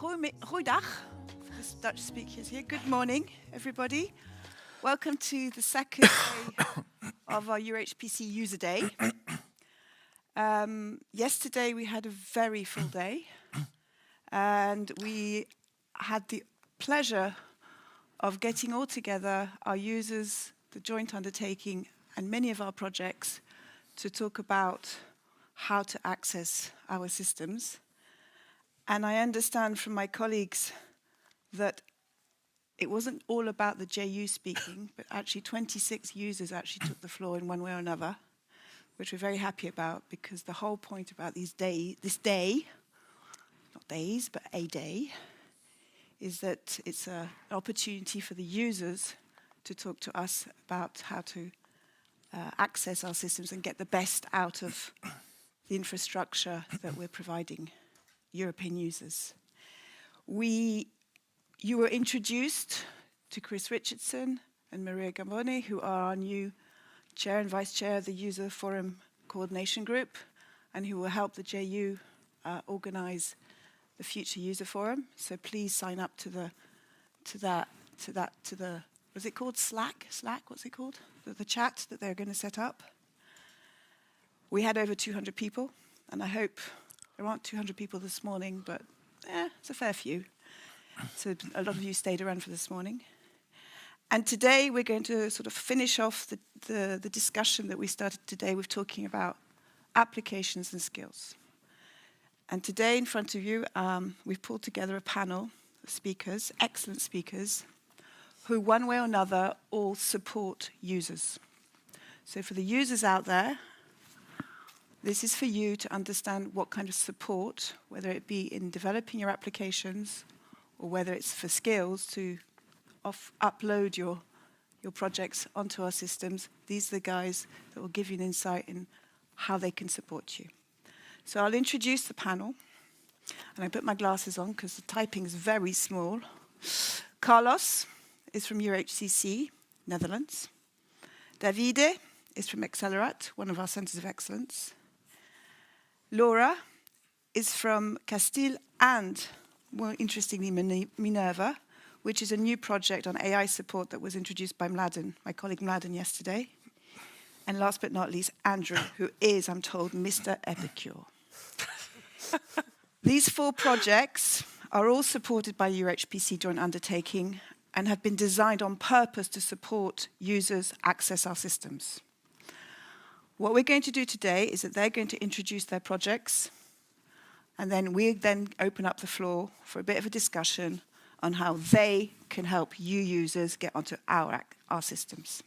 Goeiedag, for the Dutch speakers here. Good morning, everybody. Welcome to the second day of our EuroHPC User Day. Yesterday we had a very full day, and we had the pleasure of getting all together our users, the joint undertaking, and many of our projects to talk about how to access our systems. And I understand from my colleagues that it wasn't all about the JU speaking, but actually 26 users actually took the floor in one way or another, which we're very happy about, because the whole point about this day, not days, but a day, is that it's an opportunity for the users to talk to us about how to access our systems and get the best out of the infrastructure that we're providing European users. You were introduced to Chris Richardson and Maria Gambone, who are our new chair and vice chair of the User Forum Coordination Group, and who will help the JU organize the future User Forum. So please sign up to the what's it called? Slack? What's it called? The chat that they're going to set up. We had over 200 people, and I hope there aren't 200 people this morning, but it's a fair few. So a lot of you stayed around for this morning. And today we're going to sort of finish off the discussion that we started today with talking about applications and skills. And today in front of you, we've pulled together a panel of speakers, excellent speakers, who one way or another all support users. So for the users out there, this is for you to understand what kind of support, whether it be in developing your applications or whether it's for skills to upload your projects onto our systems. These are the guys that will give you an insight in how they can support you. So I'll introduce the panel. And I put my glasses on because the typing is very small. Carlos is from EuroHPC, Netherlands. Davide is from Accelerat, one of our centers of excellence. Laura is from Castile and, more interestingly, Minerva, which is a new project on AI support that was introduced by Mladen, my colleague Mladen, yesterday. And last but not least, Andrew, who is, I'm told, Mr. Epicure. These 4 projects are all supported by EuroHPC Joint Undertaking and have been designed on purpose to support users access our systems. What we're going to do today is that they're going to introduce their projects, and then we open up the floor for a bit of a discussion on how they can help you users get onto our systems.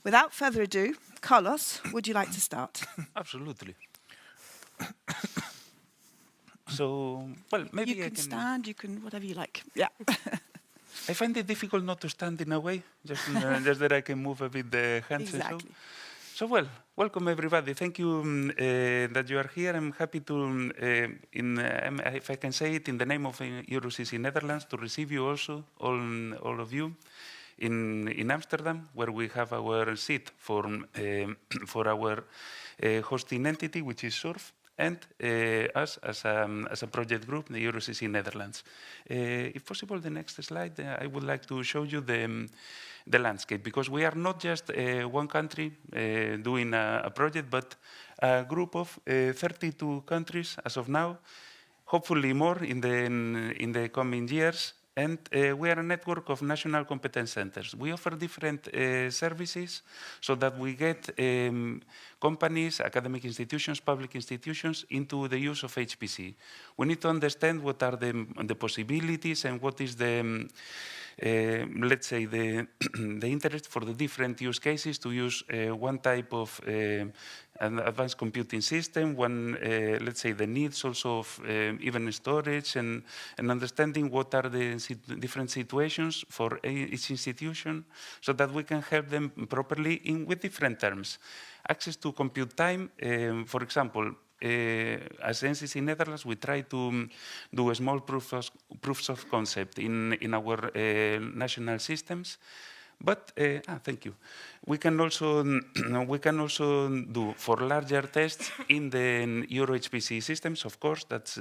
Without further ado, Carlos, would you like to start? Absolutely. So, well, maybe you can stand, you can, whatever you like. Yeah. I find it difficult not to stand in a way, just that I can move a bit the hands. Exactly. So, well, welcome everybody. Thank you that you are here. I'm happy to, if I can say it, in the name of EuroHPC Netherlands, to receive you also, all of you, in Amsterdam, where we have our seat for our hosting entity, which is SURF, and us as a project group, the EuroHPC Netherlands. If possible, the next slide, I would like to show you the landscape, because we are not just one country doing a project, but a group of 32 countries as of now, hopefully more in the coming years. And we are a network of national competence centers. We offer different services so that we get companies, academic institutions, public institutions into the use of HPC. We need to understand what are the possibilities and what is the let's say, the interest for the different use cases to use one type of an advanced computing system, let's say, the needs also of even storage and understanding what are the different situations for each institution so that we can help them properly with different terms. Access to compute time, for example, as NCC Netherlands, we try to do a small proofs of concept in our national systems. But thank you. We can also do for larger tests in the EuroHPC systems. Of course, that's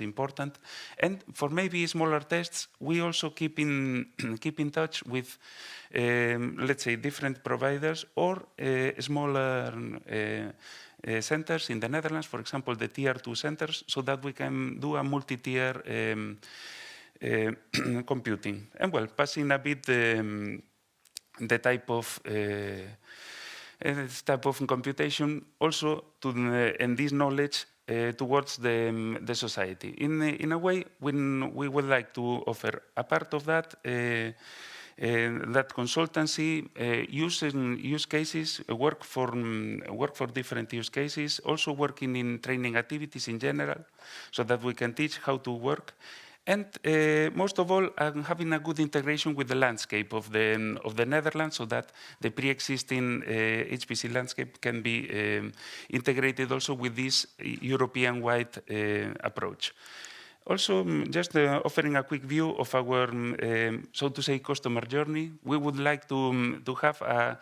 important. And for maybe smaller tests, we also keep in touch with let's say different providers or smaller centers in the Netherlands, for example, the tier 2 centers, so that we can do a multi-tier computing. And well, passing a bit the type of computation also to and this knowledge towards the society. In a way, when we would like to offer a part of that. That consultancy use cases, work for different use cases, also working in training activities in general, so that we can teach how to work. And most of all, having a good integration with the landscape of the Netherlands, so that the pre-existing HPC landscape can be integrated also with this European-wide approach. Also, just offering a quick view of our, so to say, customer journey. We would like to have a,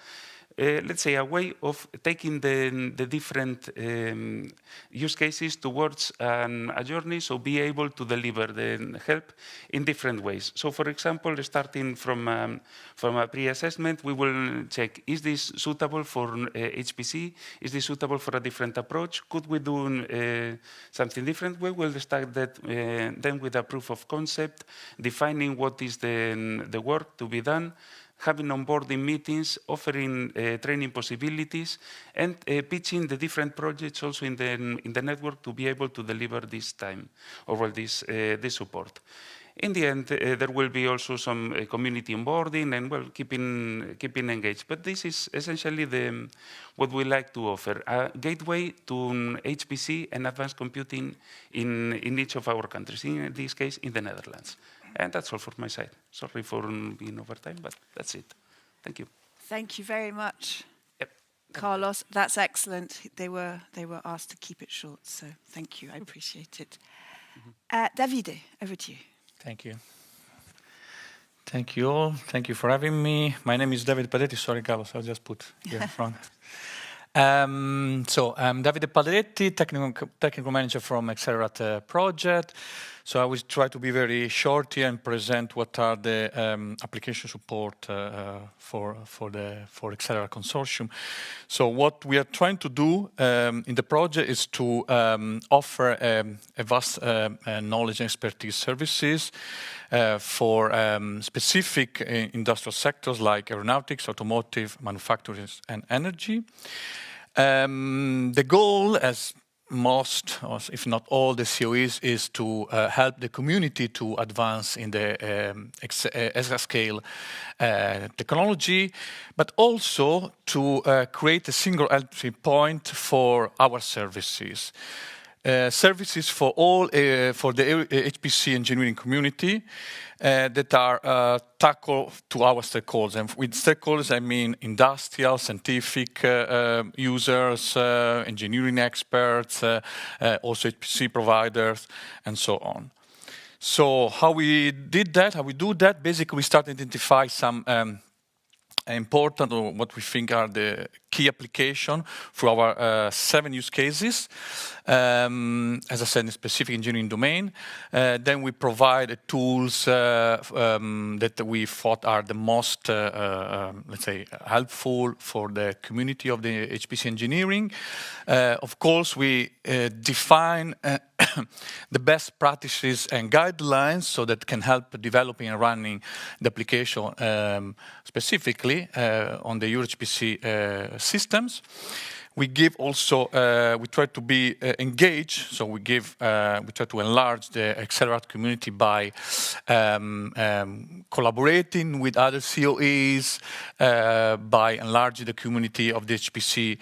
let's say, a way of taking the different use cases towards a journey, so be able to deliver the help in different ways. So, for example, starting from a pre-assessment, we will check, is this suitable for HPC? Is this suitable for a different approach? Could we do something different? We will start that then with a proof of concept, defining what is the work to be done, having onboarding meetings, offering training possibilities, and pitching the different projects also in the network to be able to deliver this time, or well, this support. In the end, there will be also some community onboarding and, well, keeping engaged. But this is essentially what we like to offer, a gateway to HPC and advanced computing in each of our countries, in this case, in the Netherlands. And that's all for my side. Sorry for being over time, but that's it. Thank you. Thank you very much, Yep. Carlos. That's excellent. They were asked to keep it short, so thank you. I appreciate it. Davide, over to you. Thank you. Thank you all. Thank you for having me. My name is Davide Padetti. Sorry, Carlos, I'll just put here in front. So I'm Davide Padetti, technical manager from Accelerate project. So I will try to be very short here and present what are the application support for Accelerate consortium. So what we are trying to do in the project is to offer a vast knowledge and expertise services for specific industrial sectors like aeronautics, automotive, manufacturing, and energy. The goal, as most, or if not all, the COEs is to help the community to advance in the exascale technology, but also to create a single entry point for our services. Services for all for the HPC engineering community that are tackled to our stakeholders. And with stakeholders, I mean industrial, scientific users, engineering experts, also HPC providers, and so on. So how we did that, how we do that, basically we start to identify some important, or what we think are the key application for our 7 use cases. As I said, in a specific engineering domain. Then we provide tools that we thought are the most, let's say, helpful for the community of the HPC engineering. Of course, we define the best practices and guidelines so that can help developing and running the application specifically on the EuroHPC systems. We give also, we try to be engaged, so we try to enlarge the Accelerate community by collaborating with other COEs, by enlarging the community of the HPC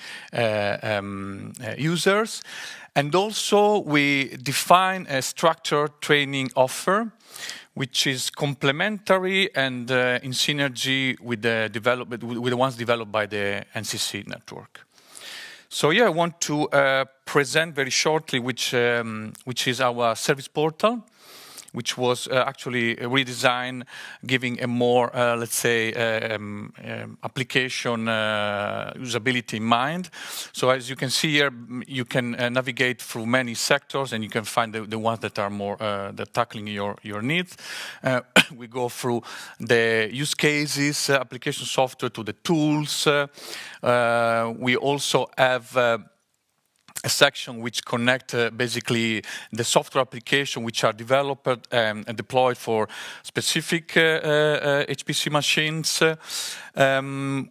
users. And also we define a structured training offer, which is complementary and in synergy with the ones developed by the NCC network. So here I want to present very shortly which is our service portal. which was actually redesigned, giving a more, let's say, application usability in mind. So as you can see here, you can navigate through many sectors, and you can find the ones that are more that tackling your needs. We go through the use cases, application software, to the tools. We also have a section which connect basically the software application which are developed and deployed for specific HPC machines.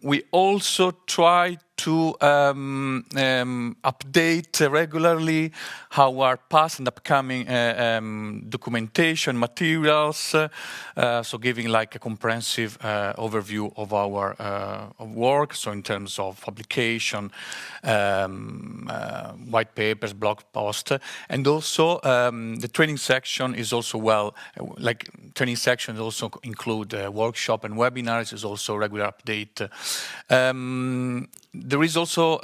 We also try to update regularly our past and upcoming documentation materials, so giving like a comprehensive overview of our work, so in terms of publication, white papers, blog posts, and also the training section is also training sections also include workshop and webinars, is also regular update. There is also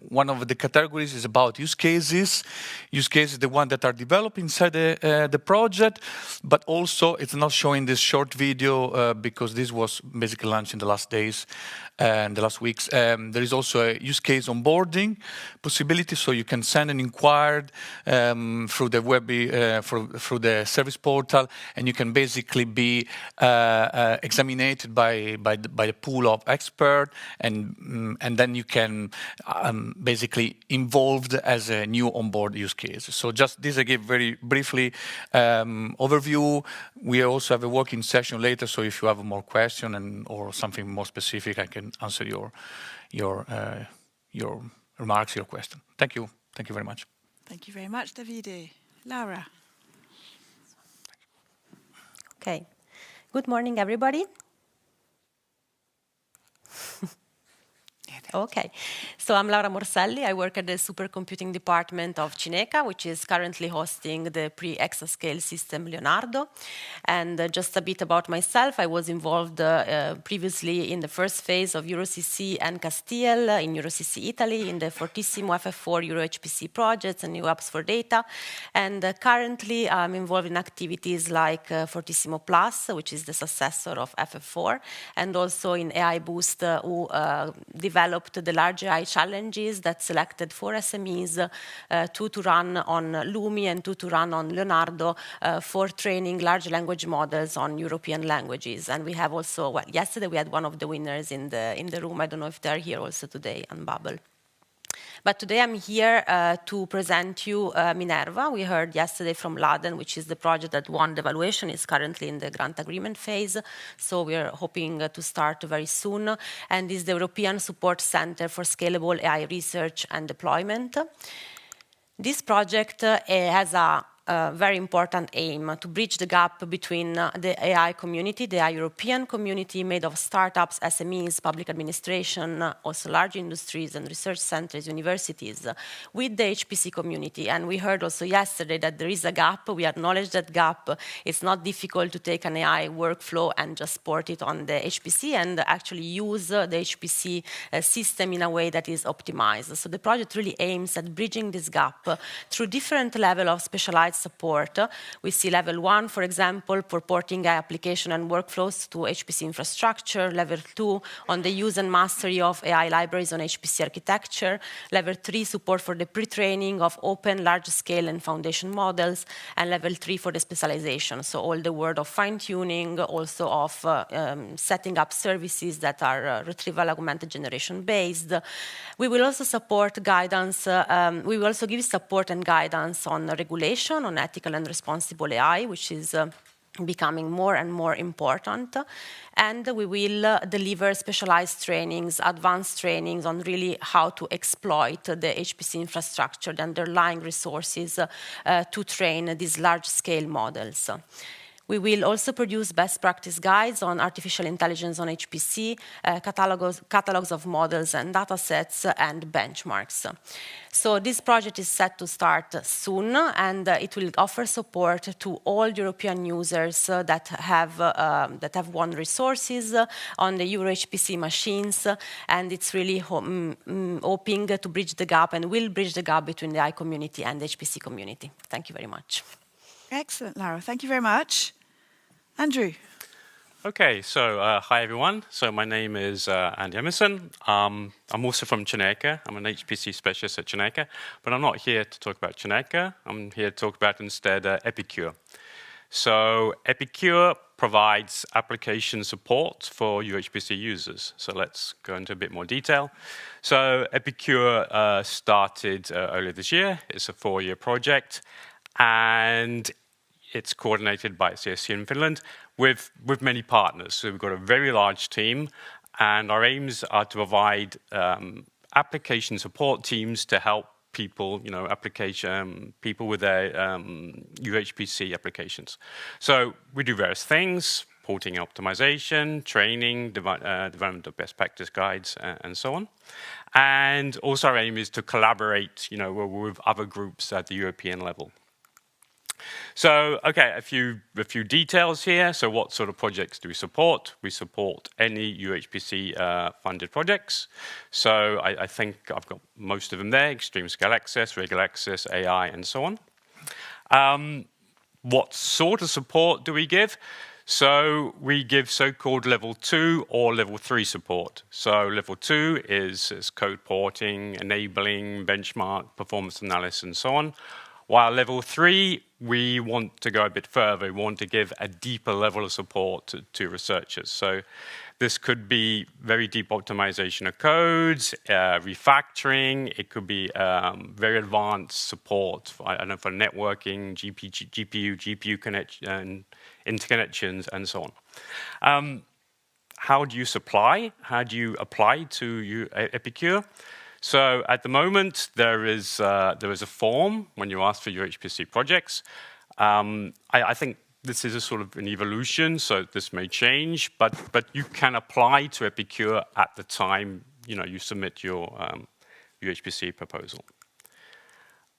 one of the categories is about use cases. Use cases, the one that are developed inside the project, but also it's not showing this short video because this was basically launched in the last days and the last weeks. There is also a use case onboarding possibility, so you can send an inquiry through the web, through the service portal, and you can basically be examined by the pool of experts, and then you can basically involved as a new onboard use case. So just this I give very briefly overview. We also have a working session later, so if you have more question or something more specific, I can answer your remarks, your question. Thank you. Thank you very much. Thank you very much, Davide. Laura. Okay. Good morning, everybody. Okay, so I'm Laura Morselli. I work at the supercomputing department of Cineca, which is currently hosting the pre-exascale system Leonardo. And just a bit about myself, I was involved previously in the first phase of EuroCC and Castile in EuroCC Italy, in the Fortissimo FF4 EuroHPC projects and new apps for data. And currently I'm involved in activities like Fortissimo Plus, which is the successor of FF4, and also in AI Boost, who developed the large AI challenges that selected 4 SMEs, 2 to run on Lumi and 2 to run on Leonardo for training large language models on European languages. And we have also, well, yesterday we had one of the winners in the room. I don't know if they're here also today on Bubble. But today I'm here to present you Minerva. We heard yesterday from Laden, which is the project that won the evaluation. It's currently in the grant agreement phase, so we're hoping to start very soon. And is the European Support Center for Scalable AI Research and Deployment. This project has a very important aim to bridge the gap between the AI community, the AI European community made of startups, SMEs, public administration, also large industries and research centers, universities, with the HPC community. And we heard also yesterday that there is a gap. We acknowledge that gap. It's not difficult to take an AI workflow and just port it on the HPC and actually use the HPC system in a way that is optimized. So the project really aims at bridging this gap through different levels of specialized support. We see level 1, for example, for porting application and workflows to HPC infrastructure. Level 2 on the use and mastery of AI libraries on HPC architecture. Level 3 support for the pre-training of open, large-scale and foundation models. And level 3 for the specialization. So all the world of fine-tuning, also of setting up services that are retrieval augmented generation based. We will also support guidance. We will also give support and guidance on regulation, on ethical and responsible AI, which is becoming more and more important. And we will deliver specialized trainings, advanced trainings on really how to exploit the HPC infrastructure, the underlying resources to train these large-scale models. We will also produce best practice guides on artificial intelligence on HPC, catalogs of models and data sets, and benchmarks. So this project is set to start soon, and it will offer support to all European users that have won resources on the EuroHPC machines, and it's really hoping to bridge the gap and will bridge the gap between the AI community and the HPC community. Thank you very much. Excellent, Lara. Thank you very much. Andrew. Okay, so hi everyone. So my name is Andy Emerson. I'm also from Chineka. I'm an HPC specialist at Chineka, but I'm not here to talk about Chineka. I'm here to talk about instead Epicure. So Epicure provides application support for EuroHPC users. So let's go into a bit more detail. So Epicure started earlier this year. It's a 4-year project, and it's coordinated by CSC in Finland with many partners. So we've got a very large team, and our aims are to provide application support teams to help people, people with their EuroHPC applications. So we do various things: porting and optimization, training, development of best practice guides, and so on. And also our aim is to collaborate, with other groups at the European level. So, okay, a few details here. So what sort of projects do we support? We support any EuroHPC funded projects. So I think I've got most of them there: extreme scale access, regular access, AI, and so on. What sort of support do we give? So we give so-called level 2 or level 3 support. So level 2 is code porting, enabling, benchmark, performance analysis, and so on. While level 3, we want to go a bit further. We want to give a deeper level of support to researchers. So this could be very deep optimization of codes, refactoring. It could be very advanced support for networking, GPU connection, interconnections, and so on. How do you supply? How do you apply to Epicure? So at the moment, there is a form when you ask for your HPC projects. I think this is a sort of an evolution, so this may change, but you can apply to Epicure at the time you submit your HPC proposal.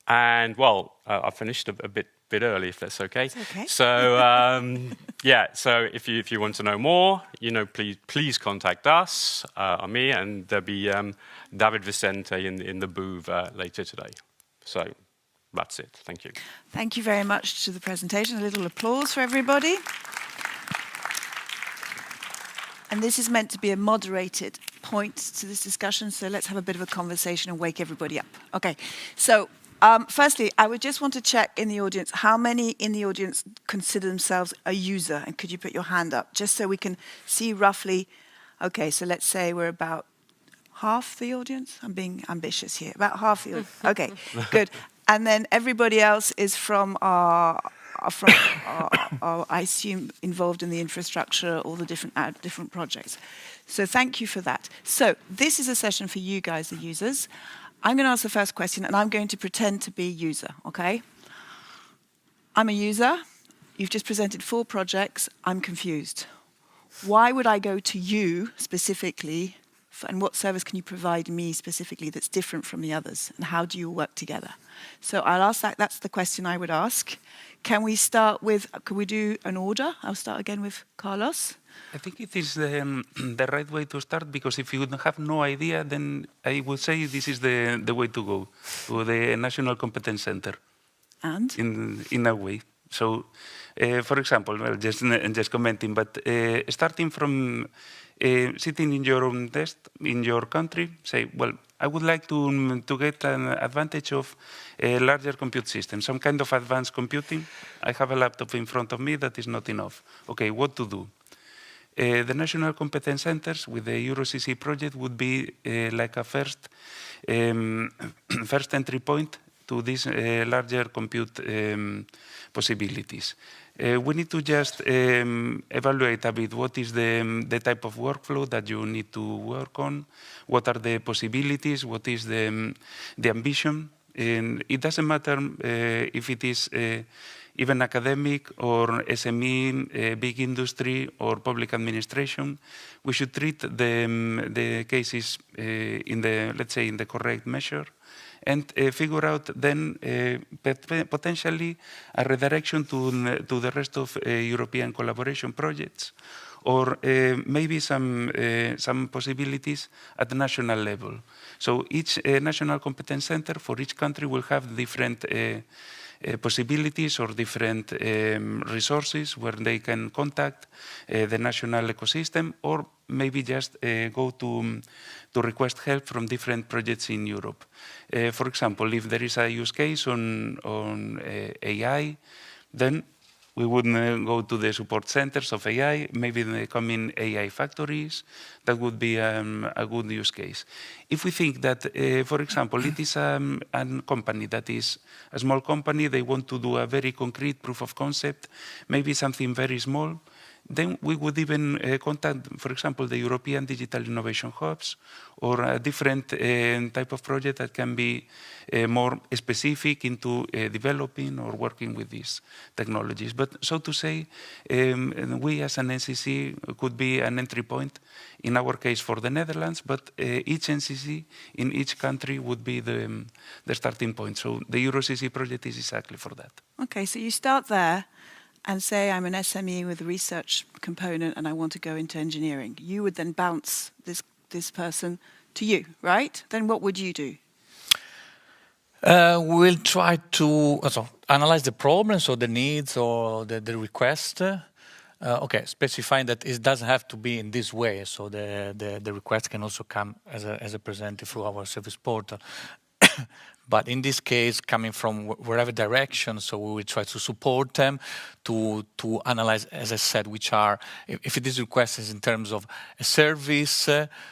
And well, I finished a bit early, if that's okay. It's okay. So yeah, so if you want to know more, please contact us or me, and there'll be David Vicente in the booth later today. So that's it. Thank you. Thank you very much to the presentation. A little applause for everybody. And this is meant to be a moderated point to this discussion, so let's have a bit of a conversation and wake everybody up. Okay, so firstly, I would just want to check in the audience, how many in the audience consider themselves a user? And could you put your hand up, just so we can see roughly, okay, so let's say we're about half the audience. I'm being ambitious here, about half the audience. Okay, good. And then everybody else is from our I assume, involved in the infrastructure, all the different projects. So thank you for that. So this is a session for you guys, the users. I'm going to ask the first question, and I'm going to pretend to be a user, okay? I'm a user. You've just presented 4 projects. I'm confused. Why would I go to you specifically, and what service can you provide me specifically that's different from the others, and how do you work together? So I'll ask that. That's the question I would ask. Can we start with, could we do an order? I'll start again with Carlos. I think it is the right way to start, because if you have no idea, then I would say this is the way to go, to the National Competence Center. And? In a way. So, for example, well, just commenting, but starting from sitting in your own desk, in your country, say, well, I would like to get an advantage of a larger compute system, some kind of advanced computing. I have a laptop in front of me that is not enough. Okay, what to do? The National Competence Centers with the EuroHPC project would be like a first entry point to these larger compute possibilities. We need to just evaluate a bit what is the type of workflow that you need to work on, what are the possibilities, what is the ambition. And it doesn't matter if it is even academic or SME, big industry or public administration. We should treat the cases let's say, in the correct measure, and figure out then potentially a redirection to the rest of European collaboration projects, or maybe some possibilities at the national level. So each national competence center for each country will have different possibilities or different resources where they can contact the national ecosystem, or maybe just go to request help from different projects in Europe. For example, if there is a use case on AI, then we would go to the support centers of AI, maybe they come in AI factories. That would be a good use case. If we think that, for example, it is a company that is a small company, they want to do a very concrete proof of concept, maybe something very small, then we would even contact, for example, the European Digital Innovation Hubs, or a different type of project that can be more specific into developing or working with these technologies. But so to say, we as an NCC could be an entry point, in our case for the Netherlands, but each NCC in each country would be the starting point. So the EuroHPC project is exactly for that. Okay, so you start there and say I'm an SME with a research component and I want to go into engineering. You would then bounce this person to you, right? Then what would you do? We'll try to analyze the problems or the needs or the request. Okay, specifying that it doesn't have to be in this way, so the request can also come as a presented through our service portal. But in this case, coming from wherever direction, so we will try to support them to analyze, as I said, which are, if this request is in terms of a service,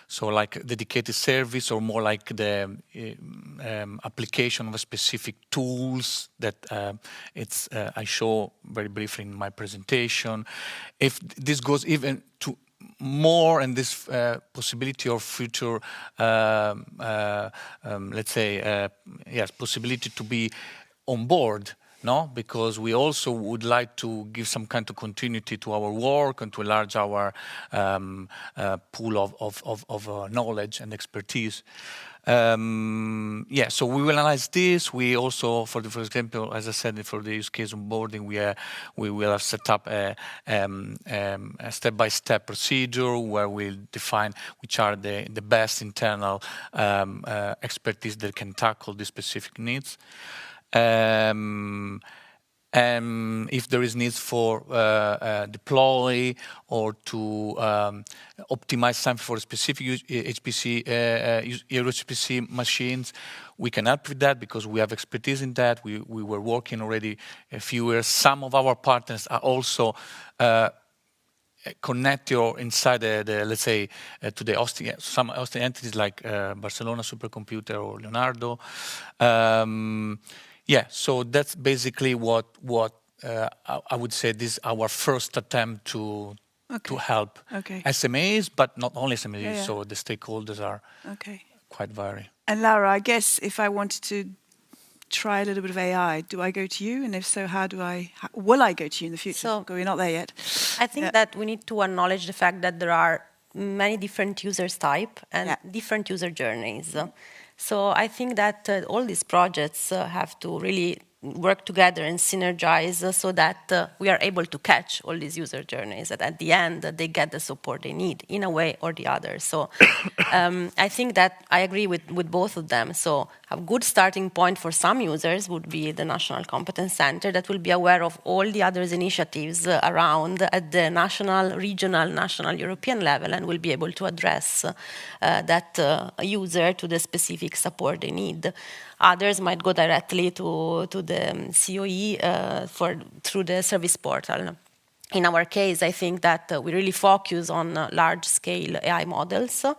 so like a dedicated service, or more like the application of a specific tools that I show very briefly in my presentation. If this goes even to more and this possibility of future, let's say, yes, possibility to be on board, no? Because we also would like to give some kind of continuity to our work and to enlarge our pool of knowledge and expertise. Yeah, so we will analyze this. We also, for example, as I said, for the use case onboarding, we will have set up a step-by-step procedure where we'll define which are the best internal expertise that can tackle the specific needs. If there is needs for deploy or to optimize something for specific EuroHPC machines, we can help with that because we have expertise in that. We were working already a few years. Some of our partners are also connected or inside let's say, to the hosting, some hosting entities like Barcelona Supercomputer or Leonardo. Yeah, so that's basically what I would say this is our first attempt to help SMEs, but not only SMEs, so the stakeholders are quite varied. And Laura, I guess if I wanted to try a little bit of AI, do I go to you? And if so, will I go to you in the future? So, we're not there yet. I think that we need to acknowledge the fact that there are many different users type and different user journeys. So I think that all these projects have to really work together and synergize so that we are able to catch all these user journeys, that at the end they get the support they need in a way or the other. So I think that I agree with both of them. So a good starting point for some users would be the National Competence Center that will be aware of all the other initiatives around at the national, regional, national, European level, and will be able to address that user to the specific support they need. Others might go directly to the COE through the service portal. In our case, I think that we really focus on large-scale AI models. So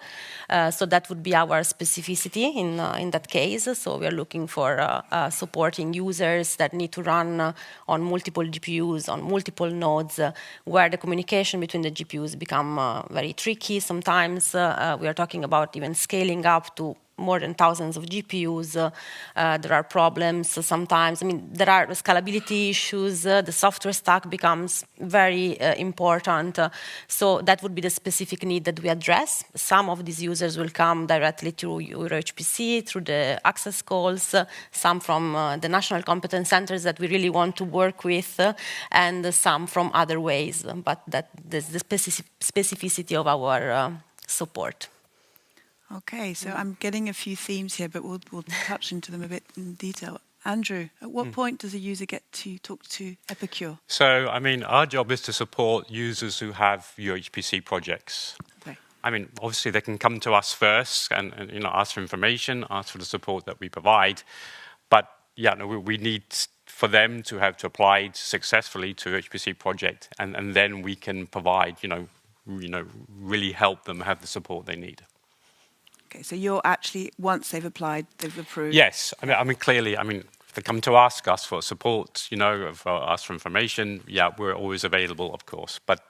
that would be our specificity in that case. So we are looking for supporting users that need to run on multiple GPUs, on multiple nodes, where the communication between the GPUs become very tricky. Sometimes we are talking about even scaling up to more than thousands of GPUs. There are problems sometimes. I mean, there are scalability issues. The software stack becomes very important. So that would be the specific need that we address. Some of these users will come directly through EuroHPC, through the access calls, some from the national competence centers that we really want to work with, and some from other ways. But that's the specificity of our support. Okay, so I'm getting a few themes here, but we'll touch into them a bit in detail. Andrew, at what point does a user get to talk to Epicure? So, I mean, our job is to support users who have EuroHPC projects. Okay. I mean, obviously they can come to us first and ask for information, ask for the support that we provide. But yeah, no, we need for them to have applied successfully to HPC project, and then we can provide, really help them have the support they need. Okay, so you're actually, once they've applied, they've approved. Yes, I mean, clearly, if they come to ask us for support, for ask for information, yeah, we're always available, of course. But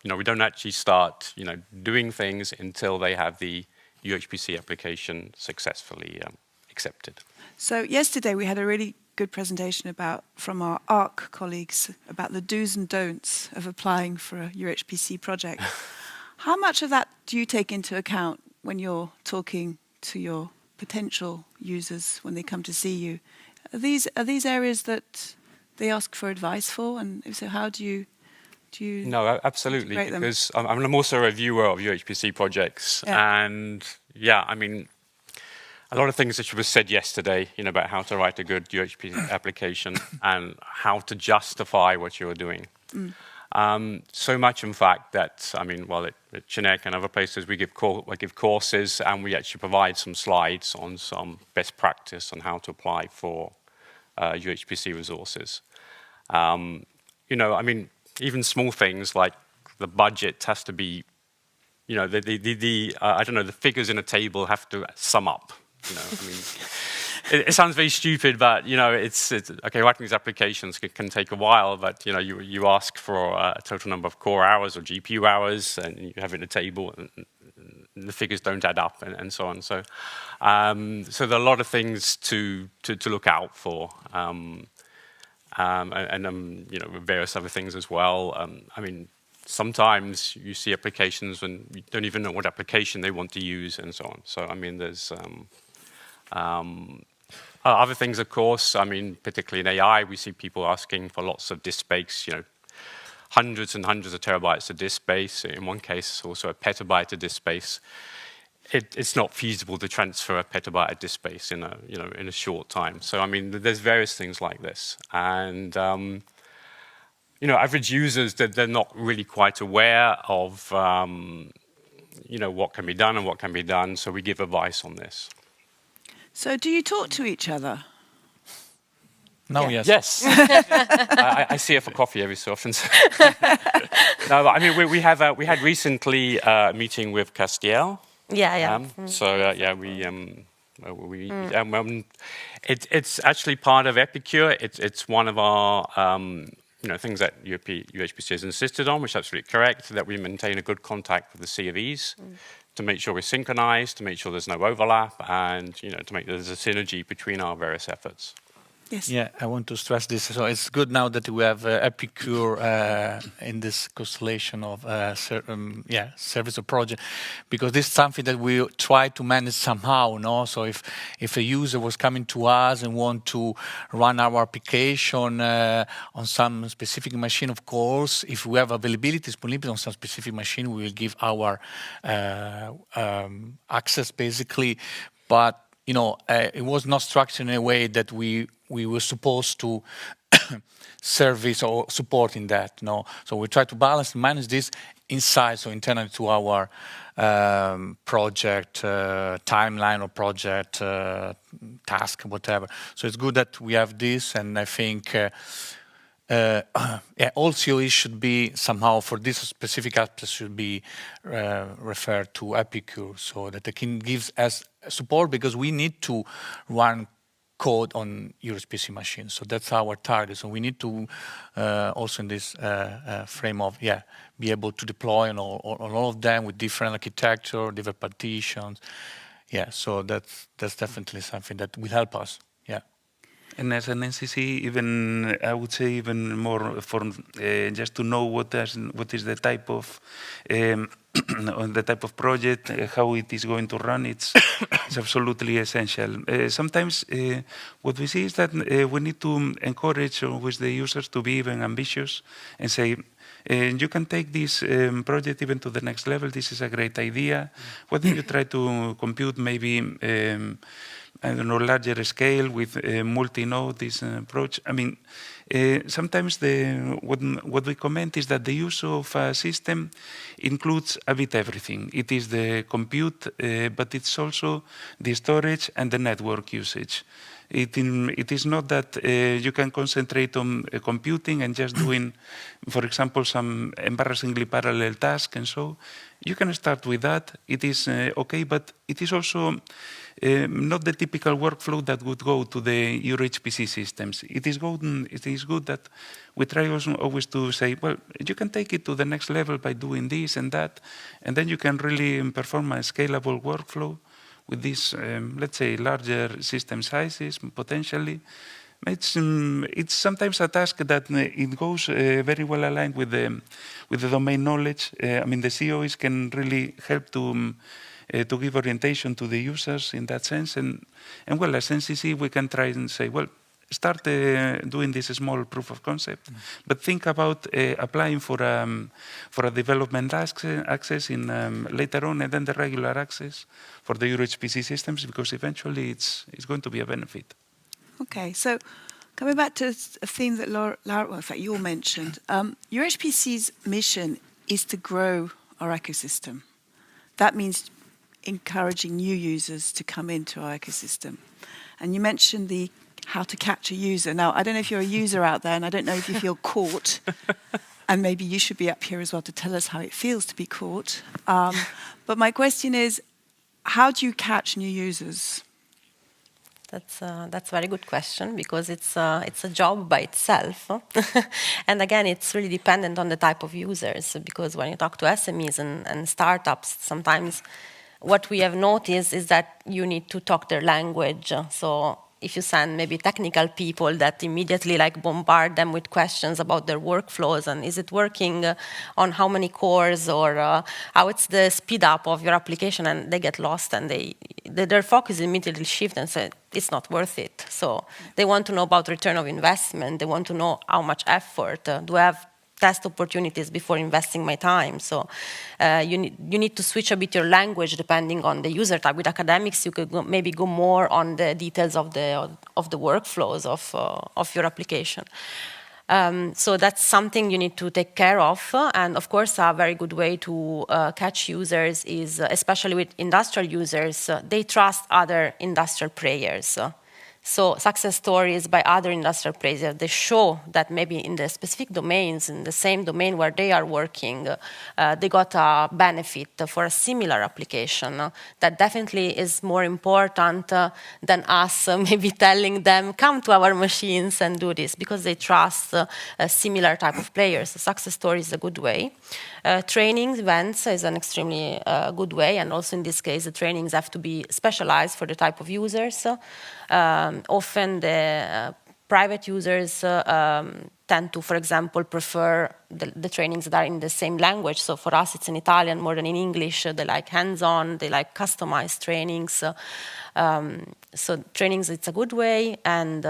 we don't actually start, doing things until they have the EuroHPC application successfully accepted. So yesterday we had a really good presentation from our ARC colleagues about the do's and don'ts of applying for a EuroHPC project. How much of that do you take into account when you're talking to your potential users when they come to see you? Are these areas that they ask for advice for? And if so, how do you No, absolutely, because I'm also a reviewer of EuroHPC projects. Yeah. And yeah, I mean, a lot of things that was said yesterday, about how to write a good EuroHPC application and how to justify what you're doing. So much, in fact, that, at Chineka and other places, we give courses and we actually provide some slides on some best practice on how to apply for EuroHPC resources. Even small things like the budget has to be, the figures in a table have to sum up. It sounds very stupid, but it's okay. Writing these applications can take a while, but you ask for a total number of core hours or GPU hours, and you have it in a table, and the figures don't add up, and so on. So, so there are a lot of things to look out for, and various other things as well. Sometimes you see applications and you don't even know what application they want to use, and so on. So, there's other things, of course. Particularly in AI, we see people asking for lots of disk space, hundreds and hundreds of terabytes of disk space. In one case, also a petabyte of disk space. It's not feasible to transfer a petabyte of disk space in a short time. So, there's various things like this. And, average users, they're not really quite aware of, what can be done and what can be done. So we give advice on this. So do you talk to each other? No, Yeah. yes. I see her for coffee every so often. No, but, we had recently a meeting with Castiel. Yeah. It's actually part of Epicure. It's one of our things that EuroHPC has insisted on, which is absolutely correct. That we maintain a good contact with the C of E's to make sure we're synchronized, to make sure there's no overlap, and to make sure there's a synergy between our various efforts. Yes. Yeah, I want to stress this. So it's good now that we have Epicure in this constellation of service or project, because this is something that we try to manage somehow. No, so if a user was coming to us and want to run our application on some specific machine, of course, if we have availability, disponibility on some specific machine, we will give our access basically, but it was not structured in a way that we were supposed to service or support in that. No, so we try to balance and manage this inside, so internally to our project timeline or project task, whatever. So it's good that we have this, and I think all COEs should be somehow, for this specific aspect, should be referred to Epicure, so that they can give us support, because we need to run code on EuroHPC machines. So that's our target. So we need to also in this frame of, be able to deploy on all of them with different architecture, different partitions. Yeah, so that's definitely something that will help us. Yeah. And as an NCC, even I would say even more for just to know what is the type of on the type of project, how it is going to run. It's absolutely essential. Sometimes what we see is that we need to encourage with the users to be even ambitious and say, you can take this project even to the next level. This is a great idea. Why don't you try to compute maybe I don't know, larger scale with multi-node this approach. I mean, sometimes what we comment is that the use of a system includes a bit everything. It is the compute, but it's also the storage and the network usage. It is not that you can concentrate on computing and just doing, for example, some embarrassingly parallel task and so. You can start with that. It is okay, but it is also not the typical workflow that would go to the EuroHPC systems. It is good that we try also always to say, well, you can take it to the next level by doing this and that, and then you can really perform a scalable workflow with these, let's say, larger system sizes, potentially. It's sometimes a task that it goes very well aligned with the domain knowledge. I mean, the COEs can really help to give orientation to the users in that sense. And well, as NCC, we can try and say, well, start doing this small proof of concept, but think about applying for a development access in later on, and then the regular access for the EuroHPC systems, because eventually it's going to be a benefit. Okay, so coming back to a theme that Laura, well, in fact, you all mentioned, EuroHPC's mission is to grow our ecosystem. That means encouraging new users to come into our ecosystem. And you mentioned the how to catch a user. Now, I don't know if you're a user out there, and I don't know if you feel caught, and maybe you should be up here as well to tell us how it feels to be caught. But my question is, how do you catch new users? That's a very good question, because it's a job by itself. And again, it's really dependent on the type of users, because when you talk to SMEs and startups, sometimes what we have noticed is that you need to talk their language. So if you send maybe technical people that immediately like bombard them with questions about their workflows and is it working on how many cores, or how it's the speed up of your application, and they get lost and their focus immediately shifts and say it's not worth it. So they want to know about return of investment. They want to know how much effort do I have test opportunities before investing my time. So you need to switch a bit your language depending on the user type. With academics, you could maybe go more on the details of the workflows of your application. So that's something you need to take care of. And of course, a very good way to catch users is, especially with industrial users, they trust other industrial players. So success stories by other industrial players, they show that maybe in the specific domains, in the same domain where they are working, they got a benefit for a similar application that definitely is more important than us maybe telling them, come to our machines and do this, because they trust a similar type of players. Success story is a good way. Training events is an extremely good way, and also in this case, the trainings have to be specialized for the type of users. Often the private users tend to, for example, prefer the trainings that are in the same language. So for us, it's in Italian more than in English. They like hands-on, they like customized trainings. So trainings, it's a good way, and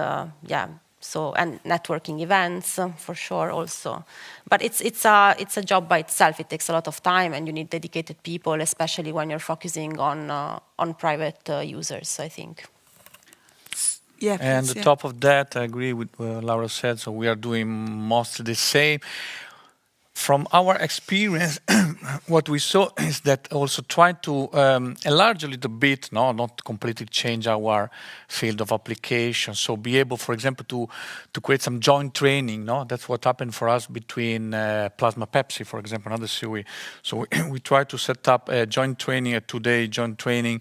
yeah. So, and networking events for sure also, but it's a job by itself. It takes a lot of time, and you need dedicated people, especially when you're focusing on private users, I think. Yeah, and on top of that, I agree with what Laura said. So we are doing mostly the same. From our experience, what we saw is that also try to enlarge a little bit, not completely change our field of application. So be able, for example, to create some joint training. That's what happened for us between Plasma Pepsi, for example, another COE. So we try to set up a joint training, a 2-day joint training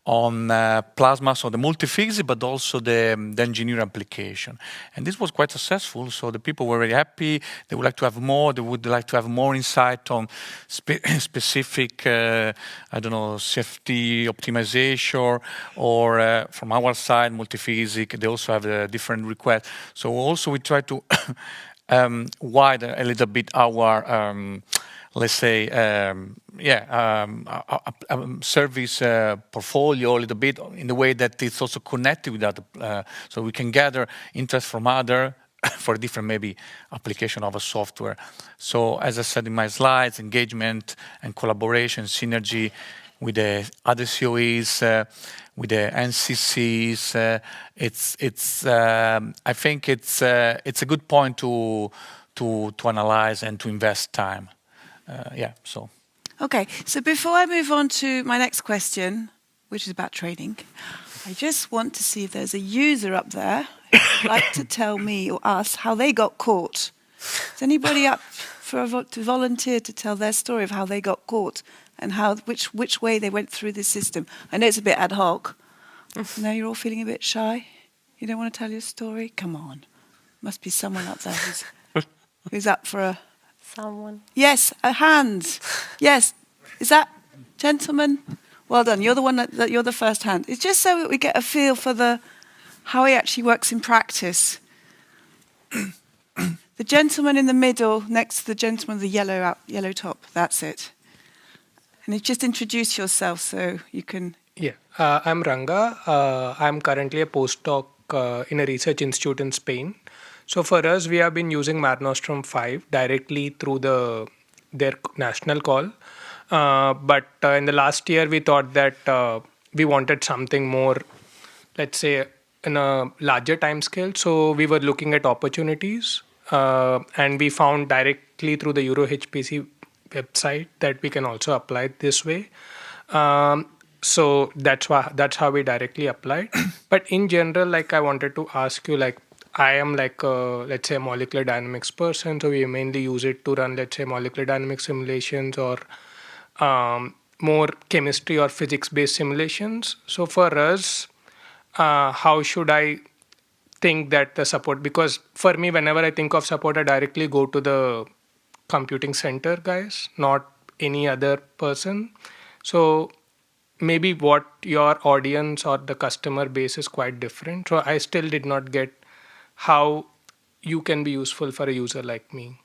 on Plasma, so the multi-physics, but also the engineering application. And this was quite successful, so the people were very happy. They would like to have more. They would like to have more insight on specific, I don't know, safety optimization, or from our side, multi-physics. They also have a different request. So also we try to widen a little bit our let's say, service portfolio a little bit in the way that it's also connected with other, so we can gather interest from other for different maybe application of a software. So as I said in my slides, engagement and collaboration, synergy with the other COEs. with the NCCs. I think it's a good point to analyze and to invest time. So. Okay, so before I move on to my next question, which is about training, I just want to see if there's a user up there who would like to tell me or us how they got caught. Is anybody up to volunteer to tell their story of how they got caught and which way they went through the system? I know it's a bit ad hoc. No, you're all feeling a bit shy. You don't want to tell your story? Come on. Must be someone up there who's up for a... Someone. Yes, a hand. Yes. Is that gentleman? Well done. You're the one that you're the first hand. It's just so that we get a feel for how he actually works in practice. The gentleman in the middle, next to the gentleman with the yellow top. That's it. And you just introduce yourself so you can... Yeah, I'm Ranga. I'm currently a postdoc in a research institute in Spain. So for us, we have been using Mare Nostrum 5 directly through their national call. But in the last year, we thought that we wanted something more, let's say, in a larger time scale. So we were looking at opportunities, and we found directly through the EuroHPC website that we can also apply it this way. So that's how we directly applied. But in general, I wanted to ask you, I am let's say, a molecular dynamics person, so we mainly use it to run, let's say, molecular dynamics simulations or more chemistry or physics-based simulations. So for us, how should I think that the support? Because for me, whenever I think of support, I directly go to the computing center guys, not any other person. So maybe what your audience or the customer base is quite different. So I still did not get how you can be useful for a user like me.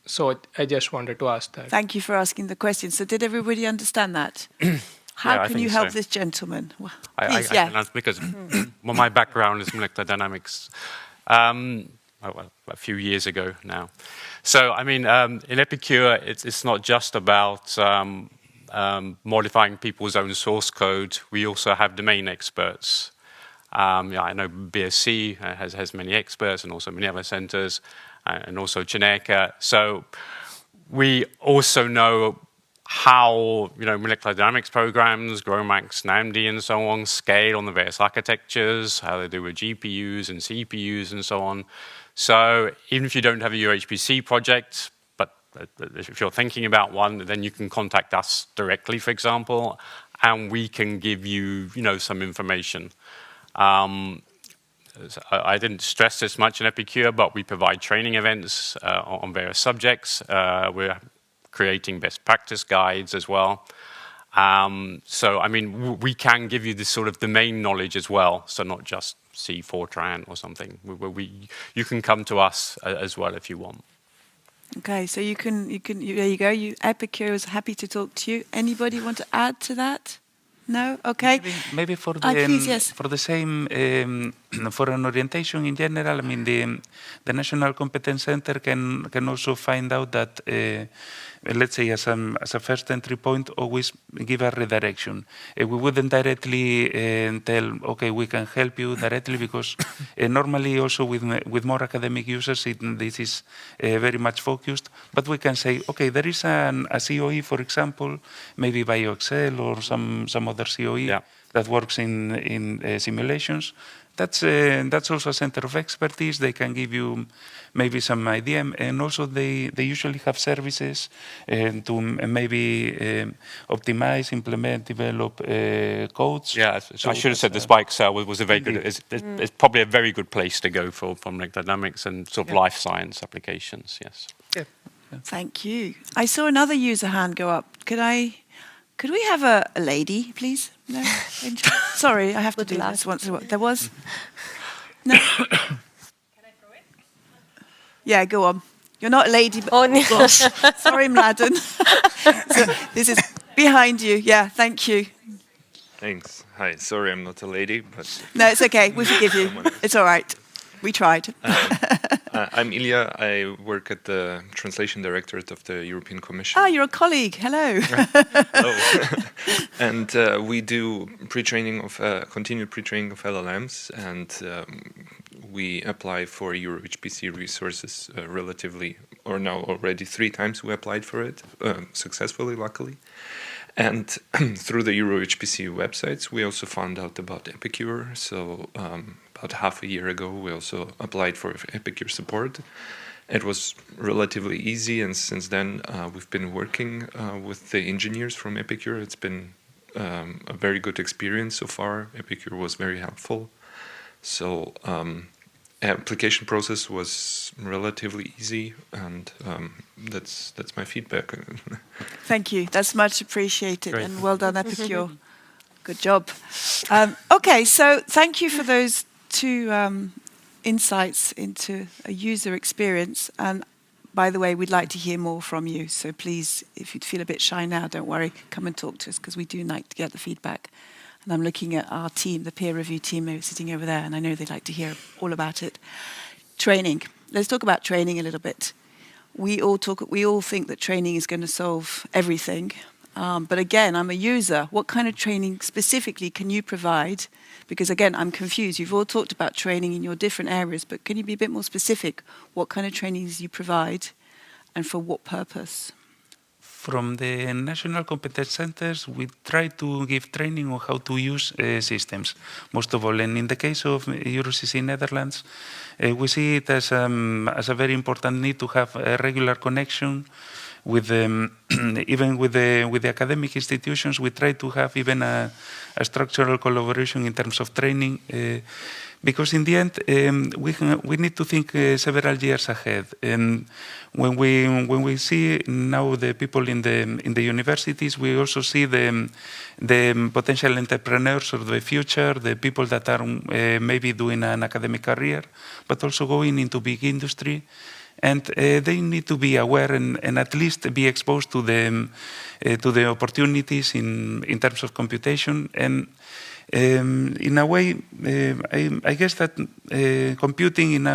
So I just wanted to ask that. Thank you for asking the question. So did everybody understand that? How can you help this gentleman? Well, I can answer because my background is molecular dynamics. A few years ago now. So, I mean, in Epicure, it's not just about modifying people's own source code. We also have domain experts. I know BSc has many experts and also many other centers, and also Cineca. So we also know how molecular dynamics programs, GROMACS, NAMD, and so on, scale on the various architectures, how they do with GPUs and CPUs and so on. So even if you don't have a EuroHPC project, but if you're thinking about one, then you can contact us directly, for example, and we can give you, some information. I didn't stress this much in Epicure, but we provide training events on various subjects. We're creating best practice guides as well. So, I mean, we can give you this sort of domain knowledge as well, so not just C Fortran or something. You can come to us as well if you want. Okay, so you can there you go. Epicure is happy to talk to you. Anybody want to add to that? No? Okay. Maybe for the please, yes. For the same for an orientation in general, I mean the National Competence Center can also find out that let's say as a first entry point, always give a redirection. We wouldn't directly tell, okay, we can help you directly, because normally also with more academic users, this is very much focused. But we can say, okay, there is a COE, for example, maybe BioExcel or some other COE that works in simulations. That's also a center of expertise. They can give you maybe some idea, and also they usually have services to maybe optimize, implement, develop codes. Yeah, so I should have said this BioExcel was a very good. It's probably a very good place to go for molecular dynamics and sort of life science applications. Yes. Yeah. Thank you. I saw another user hand go up. Could we have a lady, please? No? Sorry, I have to do this once in a while. There was? No? Can I throw it? Yeah, go on. You're not a lady, but... Oh, no. Sorry, Mladen. So this is behind you. Yeah, thank you. Thanks. Hi, sorry I'm not a lady, but... No, it's okay. We forgive you. It's all right. We tried. I'm Ilya. I work at the Translation Directorate of the European Commission. Ah, you're a colleague. Hello. Hello. And we do continued pre-training of LLMs, and we apply for EuroHPC resources relatively, or now already 3 times we applied for it, successfully, luckily. And through the EuroHPC websites, we also found out about Epicure. So about half a year ago, we also applied for Epicure support. It was relatively easy, and since then we've been working with the engineers from Epicure. It's been a very good experience so far. Epicure was very helpful. So application process was relatively easy, and that's my feedback. Thank you. That's much appreciated. Great. And well done, Epicure. Good job. Okay, so thank you for those 2 insights into a user experience. And by the way, we'd like to hear more from you. So please, if you'd feel a bit shy now, don't worry. Come and talk to us, because we do like to get the feedback. And I'm looking at our team, the peer review team sitting over there, and I know they'd like to hear all about it. Training. Let's talk about training a little bit. We all think that training is going to solve everything. But again, I'm a user. What kind of training specifically can you provide? Because again, I'm confused. You've all talked about training in your different areas, but can you be a bit more specific? What kind of trainings you provide and for what purpose? From the national competence centers, we try to give training on how to use systems, most of all. And in the case of EuroHPC Netherlands, we see it as a very important need to have a regular connection with even with the academic institutions. We try to have even a structural collaboration in terms of training, because in the end we need to think several years ahead. And when we see now the people in the universities, we also see the potential entrepreneurs of the future, the people that are maybe doing an academic career, but also going into big industry. And they need to be aware and at least be exposed to the opportunities in terms of computation. And in a way, I guess that computing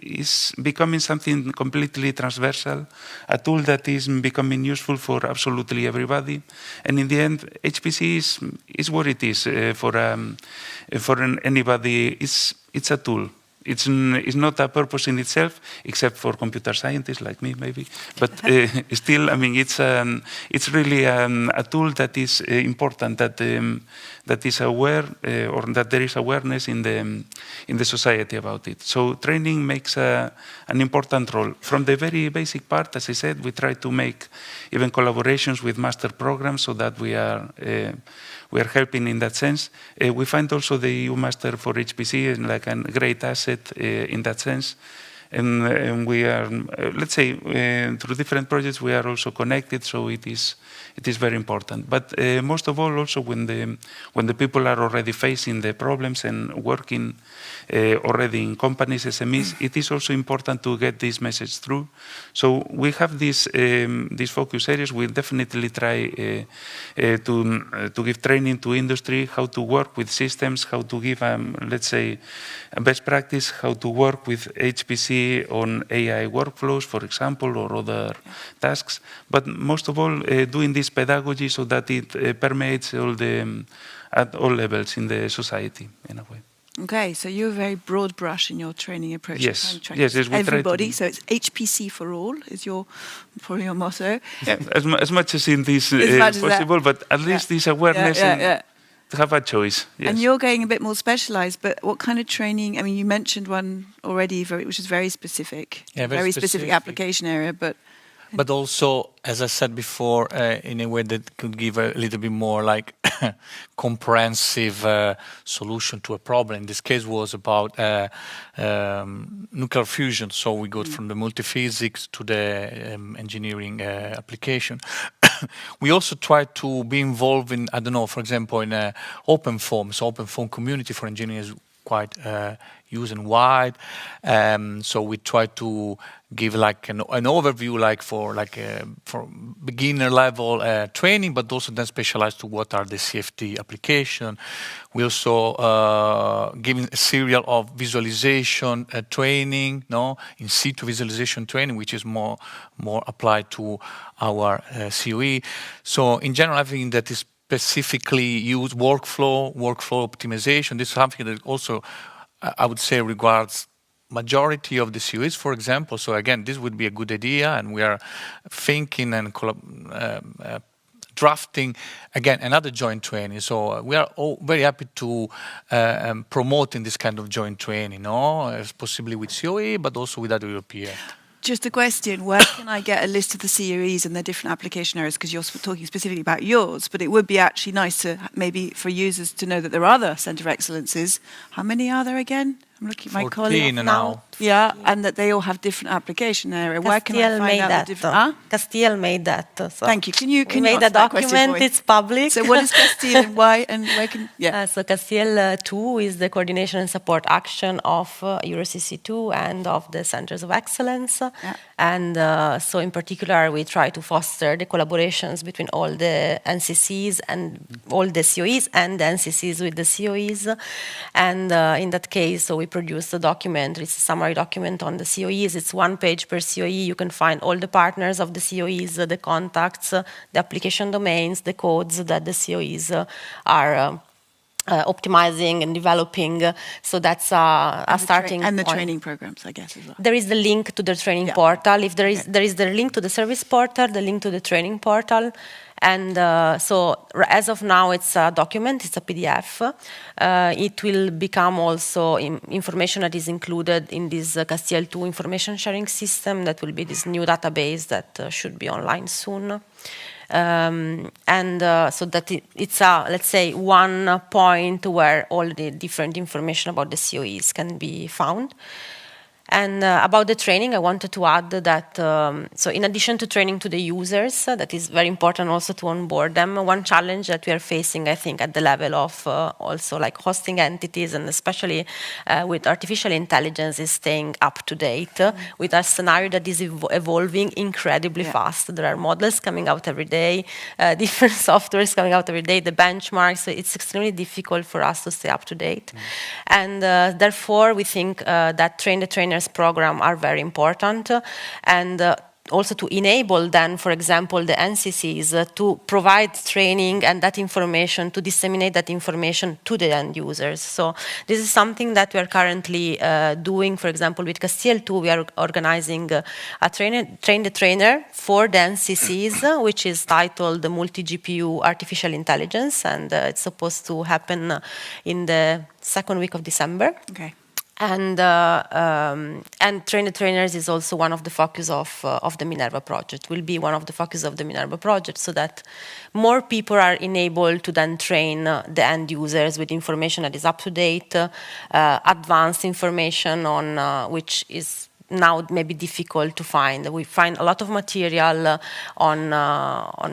is becoming something completely transversal, a tool that is becoming useful for absolutely everybody. And in the end, HPC is what it is for anybody. It's a tool. It's not a purpose in itself, except for computer scientists like me, maybe. But still, I mean, it's really a tool that is important, that is aware, or that there is awareness in the society about it. So training makes an important role. From the very basic part, as I said, we try to make even collaborations with master programs so that we are helping in that sense. We find also the EU Master for HPC like a great asset in that sense. And we are, let's say, through different projects, we are also connected, so it is very important. But most of all, also when the people are already facing the problems and working already in companies, SMEs, it is also important to get this message through. So we have these focus areas. We definitely try to give training to industry, how to work with systems, how to give, let's say, a best practice, how to work with HPC on AI workflows, for example, or other tasks. But most of all, doing this pedagogy so that it permeates at all levels in the society, in a way. Okay, so you're very broad brush in your training approach. Yes, to yes, we everybody. try to. So it's HPC for all is probably your motto. Yeah, as much as in this much as possible, but at least this awareness and to have a choice. Yes. And you're going a bit more specialized, but what kind of training? I mean, you mentioned one already, which is very specific, very specific application area, but also, as I said before, in a way that could give a little bit more like comprehensive solution to a problem. In this case was about nuclear fusion. So we got from the multiphysics to the engineering application. We also try to be involved in, I don't know, for example, in open forum, so open forum community for engineers quite used and wide. So we try to give like an overview, like for beginner level training, but also then specialize to what are the CFD application. We also giving a serial of visualization training, in situ visualization training, which is more applied to our COE. So in general, I think that is specifically use workflow optimization. This is something that also I would say regards majority of the COEs, for example. So again, this would be a good idea, and we are thinking and drafting again another joint training. So we are all very happy to promoting this kind of joint training, possibly with COE, but also with other European. Just a question, where can I get a list of the COEs and their different application areas? Because you're talking specifically about yours, but it would be actually nice to maybe for users to know that there are other Centre of Excellences. How many are there again? I'm looking at my colleague now. Yeah, and that they all have different application area. Where can I find out the different? Castile made that. So Thank you. Can you made a document? It's public. So what is Castile and why and where can? Yeah. So Castile 2 is the coordination and support action of EuroHPC 2 and of the Centers of Excellence. Yeah. And so in particular, we try to foster the collaborations between all the NCCs and all the COEs and the NCCs with the COEs. And in that case, so we produced a document. It's a summary document on the COEs. It's 1 page per COE. You can find all the partners of the COEs, the contacts, the application domains, the codes that the COEs are optimizing and developing. So that's a starting and the point. training programs, I guess, as well. There is the link to the training portal. If there is the link to the service portal, the link to the training portal. And so as of now, it's a document, it's a PDF. It will become also information that is included in this Castile 2 information sharing system. That will be this new database that should be online soon. So that it's a, let's say, one point where all the different information about the COEs can be found. And about the training, I wanted to add that, so in addition to training to the users, that is very important also to onboard them. One challenge that we are facing, I think, at the level of also like hosting entities, and especially with artificial intelligence, is staying up to date with a scenario that is evolving incredibly fast. There are models coming out every day, different softwares coming out every day, the benchmarks. So it's extremely difficult for us to stay up to date. And therefore, we think that train the trainers program are very important, and also to enable then, for example, the NCCs to provide training and that information, to disseminate that information to the end users. So this is something that we are currently doing. For example, with Castile 2, we are organizing a train the trainer for the NCCs, which is titled the Multi-GPU Artificial Intelligence, and it's supposed to happen in the second week of December. Okay. And train the trainers is also one of the focus of the Minerva project, will be one of the focus of the Minerva project, so that more people are enabled to then train the end users with information that is up to date, advanced information on which is now maybe difficult to find. We find a lot of material on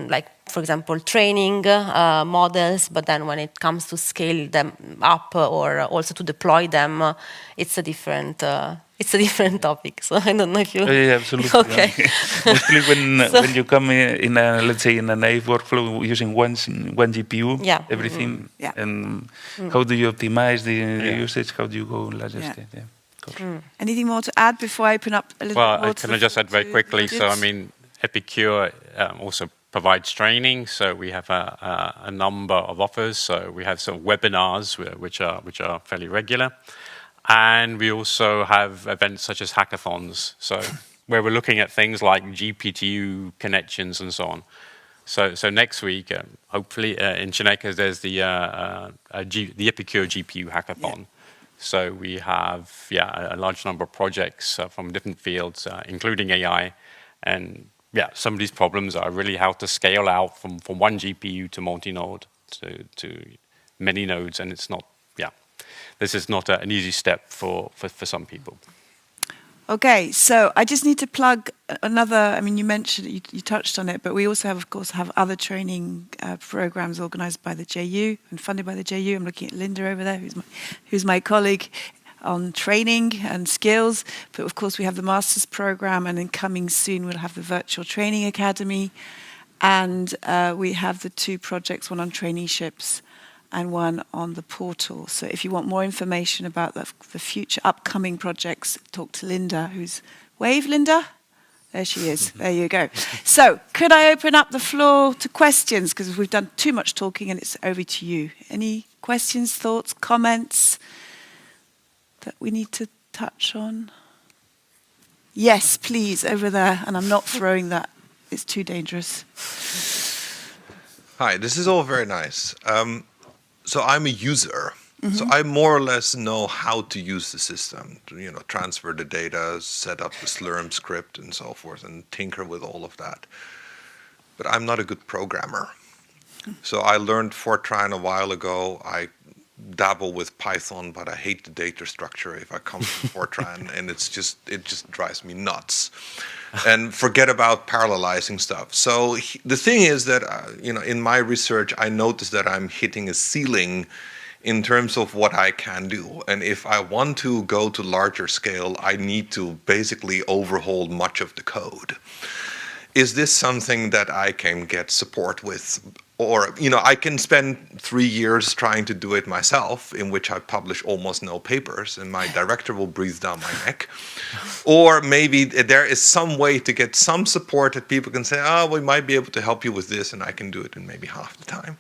like, for example, training models, but then when it comes to scale them up or also to deploy them, it's a different topic. So I don't know if you. Yeah, absolutely. Okay. Mostly when you come in a, let's say, in a naive workflow using one GPU, everything, and how do you optimize the usage? How do you go larger scale? Yeah. Anything more to add before I open up a little bit more? Well, can I just add very quickly? So, I mean, Epicure also provides training. So we have a number of offers. So we have some webinars which are fairly regular, and we also have events such as hackathons. So where we're looking at things like GPU connections and so on. So next week, hopefully in Cineca, there's the Epicure GPU hackathon. Yeah. So we have a large number of projects from different fields, including AI, and some of these problems are really how to scale out from one GPU to multi-node to many nodes, and it's not this is not an easy step for some people. Okay, so I just need to plug another. I mean, you mentioned you touched on it, but we also have, of course, other training programs organised by the JU and funded by the JU. I'm looking at Linda over there, who's my colleague on training and skills. But of course, we have the master's program, and then coming soon we'll have the virtual training academy, and we have the 2 projects, one on traineeships and one on the portal. So if you want more information about the future upcoming projects, talk to Linda, wave, Linda? There she is. There you go. So could I open up the floor to questions? Because we've done too much talking and it's over to you. Any questions, thoughts, comments that we need to touch on? Yes, please, over there. And I'm not throwing that. It's too dangerous. Hi, this is all very nice. So I'm a user. Mm-hmm. So I more or less know how to use the system, to, transfer the data, set up the Slurm script and so forth, and tinker with all of that. But I'm not a good programmer. So I learned Fortran a while ago. I dabble with Python, but I hate the data structure if I come from Fortran, and it just drives me nuts. And forget about parallelizing stuff. So the thing is that, in my research, I noticed that I'm hitting a ceiling in terms of what I can do. And if I want to go to larger scale, I need to basically overhaul much of the code. Is this something that I can get support with? Or, I can spend 3 years trying to do it myself, in which I publish almost no papers, and my director will breathe down my neck. Or maybe there is some way to get some support that people can say, we might be able to help you with this, and I can do it in maybe half the time.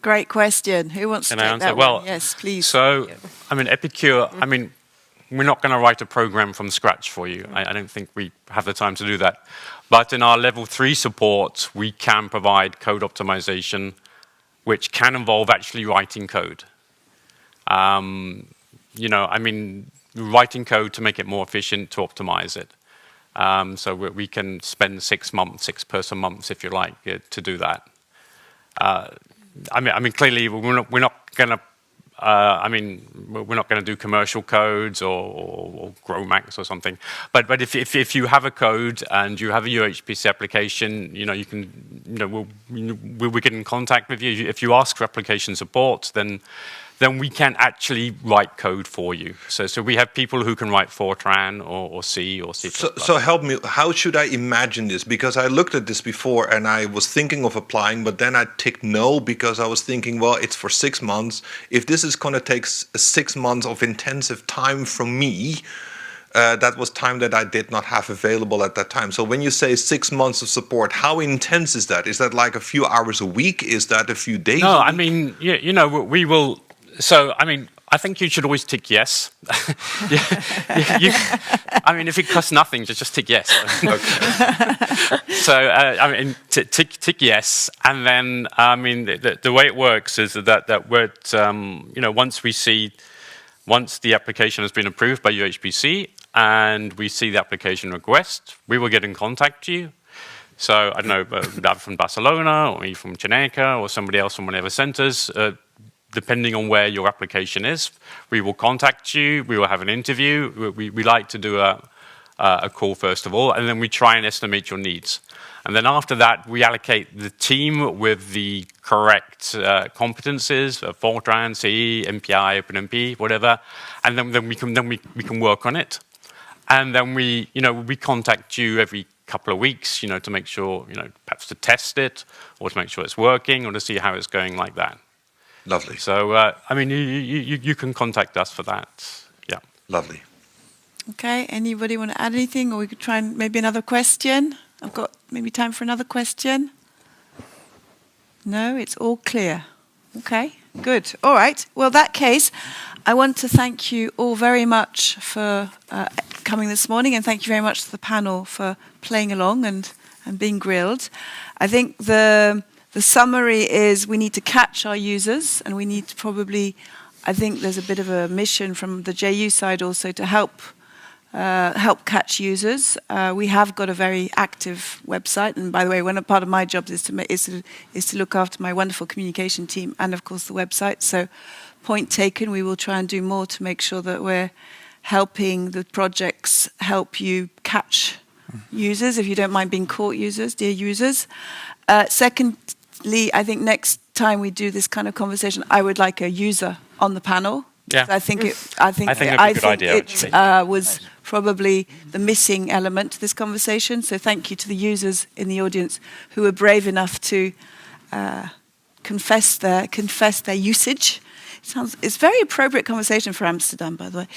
Great question. Who wants to take that one? Yes, please. So, Epicure, we're not going to write a program from scratch for you. I don't think we have the time to do that. But in our level 3 support, we can provide code optimization, which can involve actually writing code. Writing code to make it more efficient, to optimize it. So we can spend 6 person months, if you like, to do that. Clearly, we're not going to. We're not going to do commercial codes or GrowMax or something. But if you have a code and you have a EuroHPC application, you can, we'll get in contact with you. If you ask for application support, then we can actually write code for you. So we have people who can write Fortran or C or C++. So help me, how should I imagine this? Because I looked at this before and I was thinking of applying, but then I ticked no because I was thinking, well, it's for 6 months. If this is going to take 6 months of intensive time from me, that was time that I did not have available at that time. So when you say 6 months of support, how intense is that? Is that like a few hours a week? Is that a few days? No, we will. So, I think you should always tick yes. If it costs nothing, just tick yes. So, tick yes, and then, the way it works is that we're, once the application has been approved by EuroHPC and we see the application request, we will get in contact with you. So, I don't know, that from Barcelona or from Chineka or somebody else from one of the centers. Depending on where your application is, we will contact you, we will have an interview. We like to do a call first of all, and then we try and estimate your needs. And then after that, we allocate the team with the correct competencies, Fortran, C, MPI, OpenMP, whatever, and then we can work on it. And then we contact you every couple of weeks, to make sure, perhaps to test it, or to make sure it's working, or to see how it's going like that. Lovely. So, you can contact us for that. Yeah. Lovely. Okay, anybody want to add anything? Or we could try and maybe another question? I've got maybe time for another question. No, it's all clear. Okay, good. All right. Well, in that case, I want to thank you all very much for coming this morning, and thank you very much to the panel for playing along and being grilled. I think the summary is we need to catch our users, and we need to probably, I think there's a bit of a mission from the JU side also to help catch users. We have got a very active website, and by the way, one part of my job is to look after my wonderful communication team and of course the website. So point taken, we will try and do more to make sure that we're helping the projects help you catch users, if you don't mind being caught users, dear users. Secondly, I think next time we do this kind of conversation, I would like a user on the panel. Yeah. I think that'd be a good idea, it was probably the missing element to this conversation. So thank you to the users in the audience who were brave enough to confess their usage. It's very appropriate conversation for Amsterdam, by the way.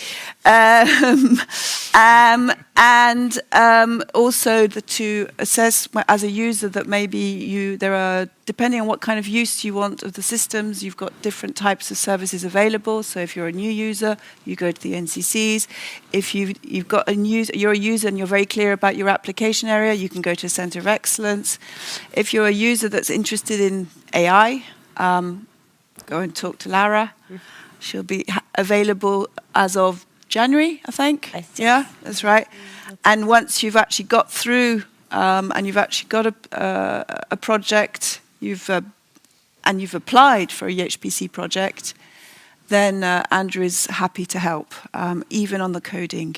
And also to assess as a user that maybe depending on what kind of use you want of the systems, you've got different types of services available. So if you're a new user, you go to the NCCs. If you're a user and you're very clear about your application area, you can go to a Center of Excellence. If you're a user that's interested in AI, go and talk to Lara. She'll be available as of January, I think. Yeah, that's right. And once you've actually got through and you've actually got a project, and you've applied for a EuroHPC project, then Andrew is happy to help, even on the coding.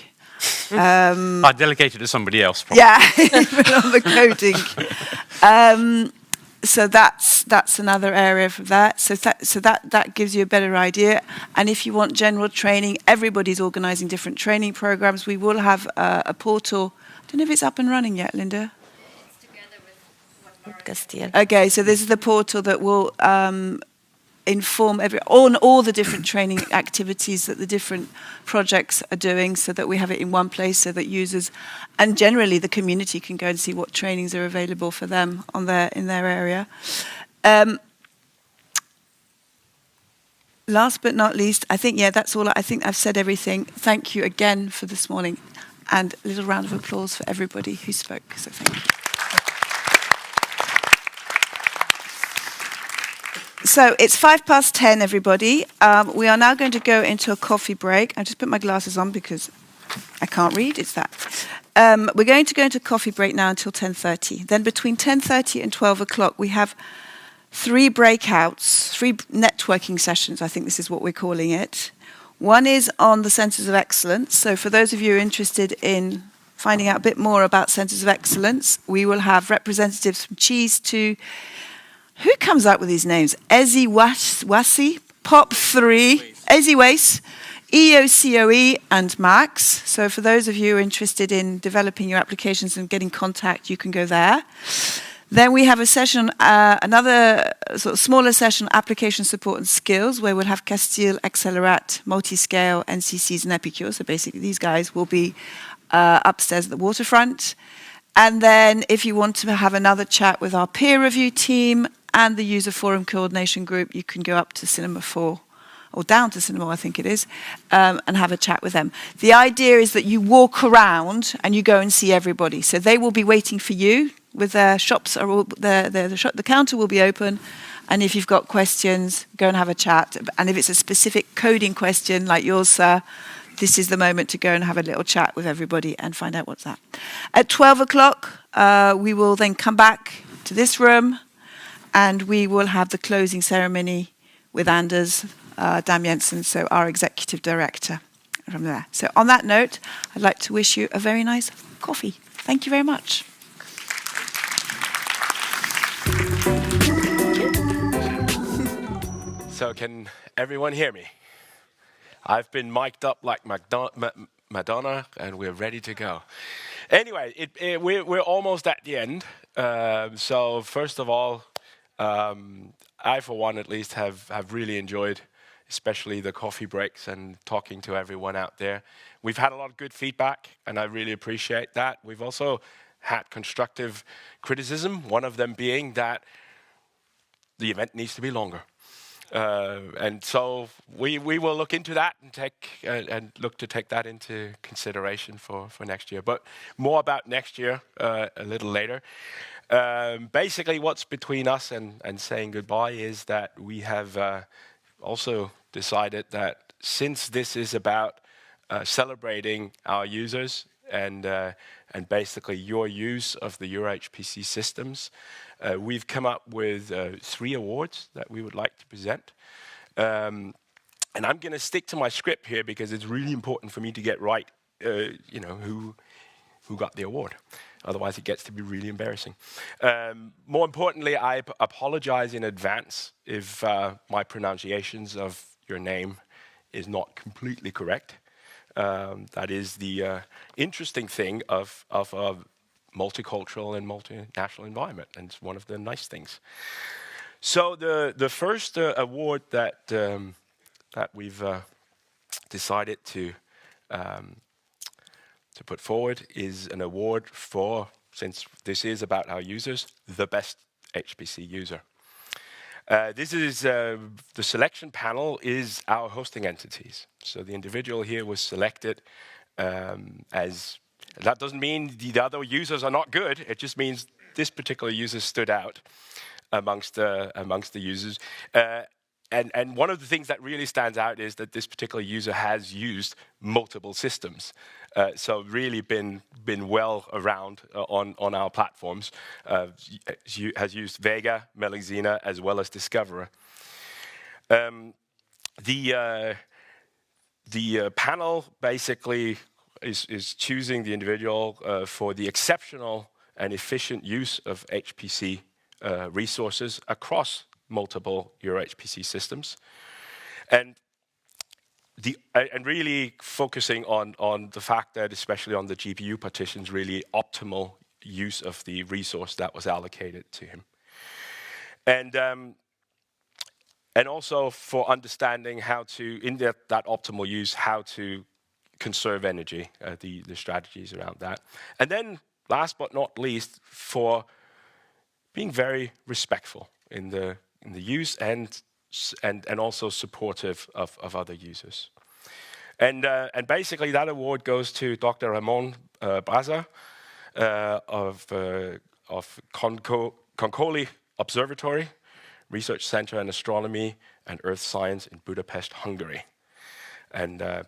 I delegate it to somebody else. Probably. Yeah, even on the coding. So that's another area for that. So that gives you a better idea. And if you want general training, everybody's organising different training programs. We will have a portal. I don't know if it's up and running yet, Linda. It's together with Castile. Okay, so this is the portal that will inform on all the different training activities that the different projects are doing, so that we have it in one place, so that users and generally the community can go and see what trainings are available for them in their area. Last but not least, I think that's all. I think I've said everything. Thank you again for this morning, and a little round of applause for everybody who spoke. So thank you. So it's 10:05, everybody. We are now going to go into a coffee break. I just put my glasses on because I can't read. It's that. We're going to go into a coffee break now until 10:30. Then between 10:30 and 12 o'clock, we have 3 breakouts, 3 networking sessions. I think this is what we're calling it. One is on the Centres of Excellence. So for those of you interested in finding out a bit more about Centres of Excellence, we will have representatives from Cheese to... Who comes up with these names? Ezi Wasi, POP3, Ezi Wace, EOCOE, and Max. So for those of you interested in developing your applications and getting contact, you can go there. Then we have a session, another sort of smaller session, application support and skills, where we'll have Castile, Accelerat, Multiscale, NCCs, and Epicure. So basically these guys will be upstairs at the waterfront. And then if you want to have another chat with our peer review team and the user forum coordination group, you can go up to Cinema 4, or down to Cinema, I think it is, and have a chat with them. The idea is that you walk around and you go and see everybody. So they will be waiting for you with their shops, the counter will be open. And if you've got questions, go and have a chat. And if it's a specific coding question like yours, sir, this is the moment to go and have a little chat with everybody and find out what's that. At 12 o'clock, we will then come back to this room and we will have the closing ceremony with Anders Dam-Jensen, so our executive director from there. So on that note, I'd like to wish you a very nice coffee. Thank you very much. So can everyone hear me? I've been mic'd up like Madonna, and we're ready to go. Anyway, we're almost at the end. So first of all, I, for one, at least, have really enjoyed, especially the coffee breaks and talking to everyone out there. We've had a lot of good feedback, and I really appreciate that. We've also had constructive criticism, one of them being that the event needs to be longer. And so we will look into that and look to take that into consideration for next year. But more about next year a little later. Basically, what's between us and saying goodbye is that we have also decided that since this is about celebrating our users and basically your use of the EuroHPC systems, we've come up with 3 awards that we would like to present. And I'm going to stick to my script here because it's really important for me to get right, who got the award. Otherwise, it gets to be really embarrassing. More importantly, I apologize in advance if my pronunciations of your name is not completely correct. That is the interesting thing of a multicultural and multinational environment, and it's one of the nice things. So the first award that we've decided to put forward is an award for, since this is about our users, the best HPC user. This is the selection panel is our hosting entities. So the individual here was selected as, that doesn't mean the other users are not good, it just means this particular user stood out amongst the users. And one of the things that really stands out is that this particular user has used multiple systems. So really been well around on our platforms. Has used Vega, Melusina, as well as Discoverer. The panel basically is choosing the individual for the exceptional and efficient use of HPC resources across multiple EuroHPC systems, and really focusing on the fact that, especially on the GPU partitions, really optimal use of the resource that was allocated to him, and also for understanding how to, in that optimal use, how to conserve energy, the strategies around that, and then last but not least, for being very respectful in the use and also supportive of other users. And basically that award goes to Dr. Ramon Braza of Concoli Observatory, Research Center in Astronomy and Earth Science in Budapest, Hungary. And the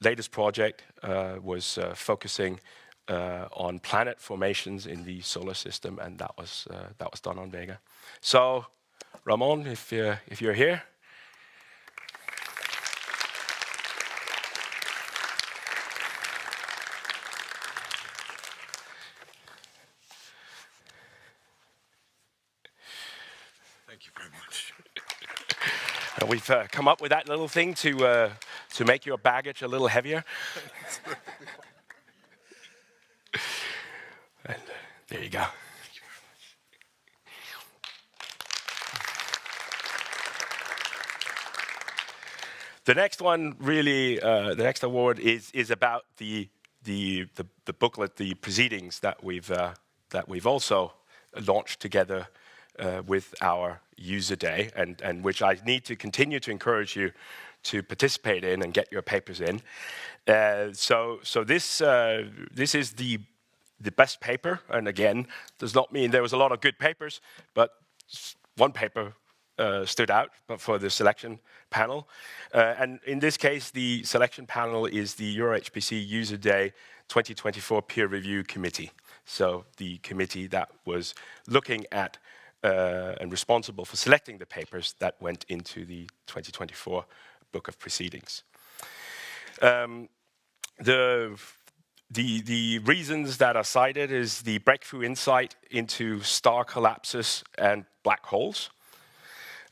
latest project was focusing on planet formations in the solar system, and that was done on Vega. So, Ramon, if you're here. Thank you very much. We've come up with that little thing to make your baggage a little heavier. And there you go. The next one, really, the next award is about the booklet, the proceedings that we've also launched together with our user day, and which I need to continue to encourage you to participate in and get your papers in. So this is the best paper, and again, does not mean there was a lot of good papers, but one paper stood out for the selection panel. And in this case, the selection panel is the EuroHPC User Day 2024 Peer Review Committee. So the committee that was looking at and responsible for selecting the papers that went into the 2024 Book of Proceedings. The reasons that are cited is the breakthrough insight into star collapses and black holes.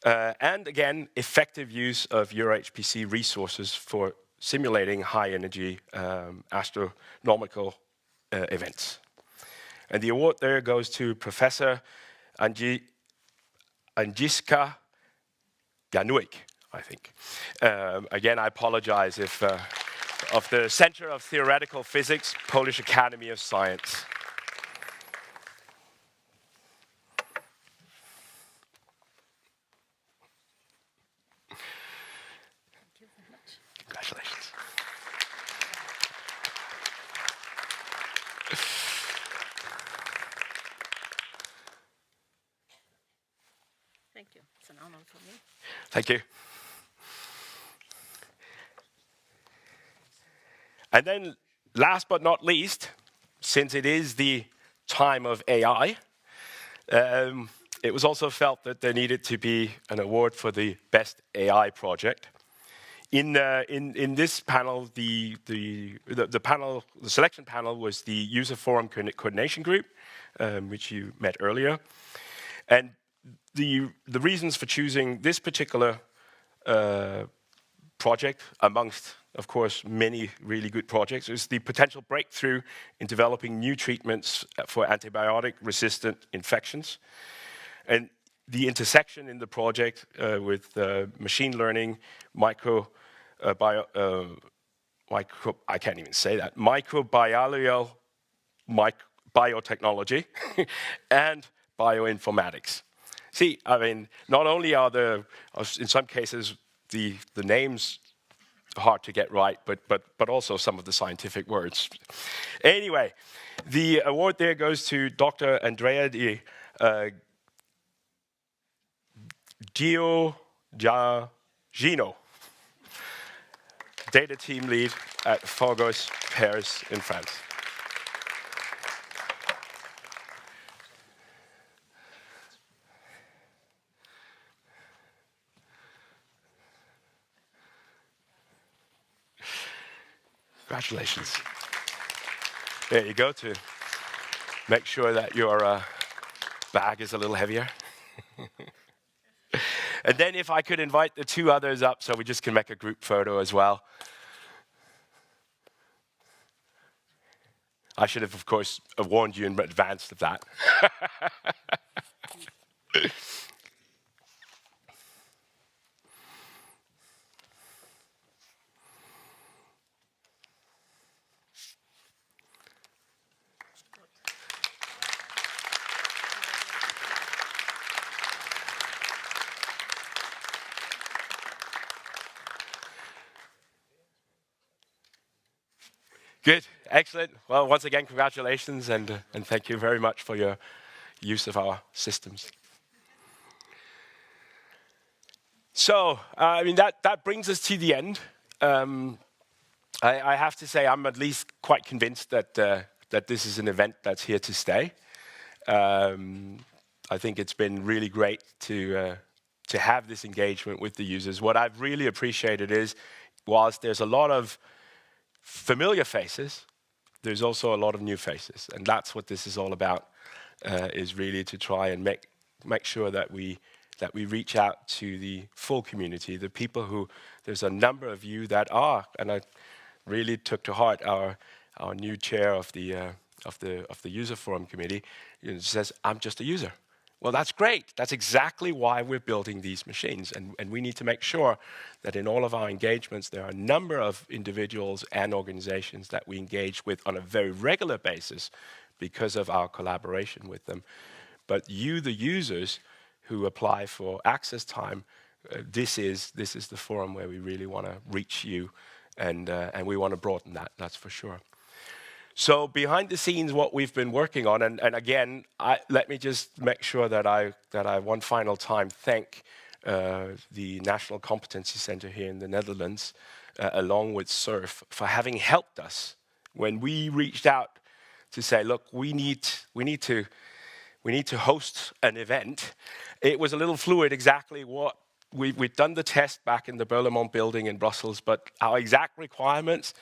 And again, effective use of EuroHPC resources for simulating high-energy astronomical events. And the award there goes to Professor Angiska Januik, I think. Again, I apologize if of the Center of Theoretical Physics, Polish Academy of Science. Congratulations. Thank you. It's an honor for me. Thank you. And then, last but not least, since it is the time of AI, it was also felt that there needed to be an award for the best AI project. In this panel, the selection panel was the user forum coordination group, which you met earlier, and the reasons for choosing this particular project, amongst, of course, many really good projects, is the potential breakthrough in developing new treatments for antibiotic-resistant infections, and the intersection in the project with machine learning, I can't even say that, microbiology, biotechnology, and bioinformatics. See, I mean, not only are in some cases, the names hard to get right, but also some of the scientific words. Anyway, the award there goes to Dr. Andrea Di Giorgino, data team lead at Fogos, Paris in France. Congratulations. There you go, to make sure that your bag is a little heavier. And then if I could invite the two others up so we just can make a group photo as well. I should have, of course, warned you in advance of that. Good, excellent. Well, once again, congratulations, and thank you very much for your use of our systems. So, I mean, that brings us to the end. I have to say, I'm at least quite convinced that this is an event that's here to stay. I think it's been really great to have this engagement with the users. What I've really appreciated is, whilst there's a lot of familiar faces, there's also a lot of new faces, and that's what this is all about. Is really to try and make sure that we reach out to the full community, the people who, there's a number of you that are, and I really took to heart our new chair of the user forum committee, says, I'm just a user. Well, that's great. That's exactly why we're building these machines. And we need to make sure that in all of our engagements, there are a number of individuals and organizations that we engage with on a very regular basis because of our collaboration with them. But you, the users who apply for access time, this is the forum where we really want to reach you, and we want to broaden that, that's for sure. So behind the scenes, what we've been working on, and again, let me just make sure that I one final time thank the National Competency Center here in the Netherlands, along with SURF, for having helped us when we reached out to say, look, we need to host an event. It was a little fluid exactly what we'd done the test back in the Berlaymont building in Brussels, but our exact requirements,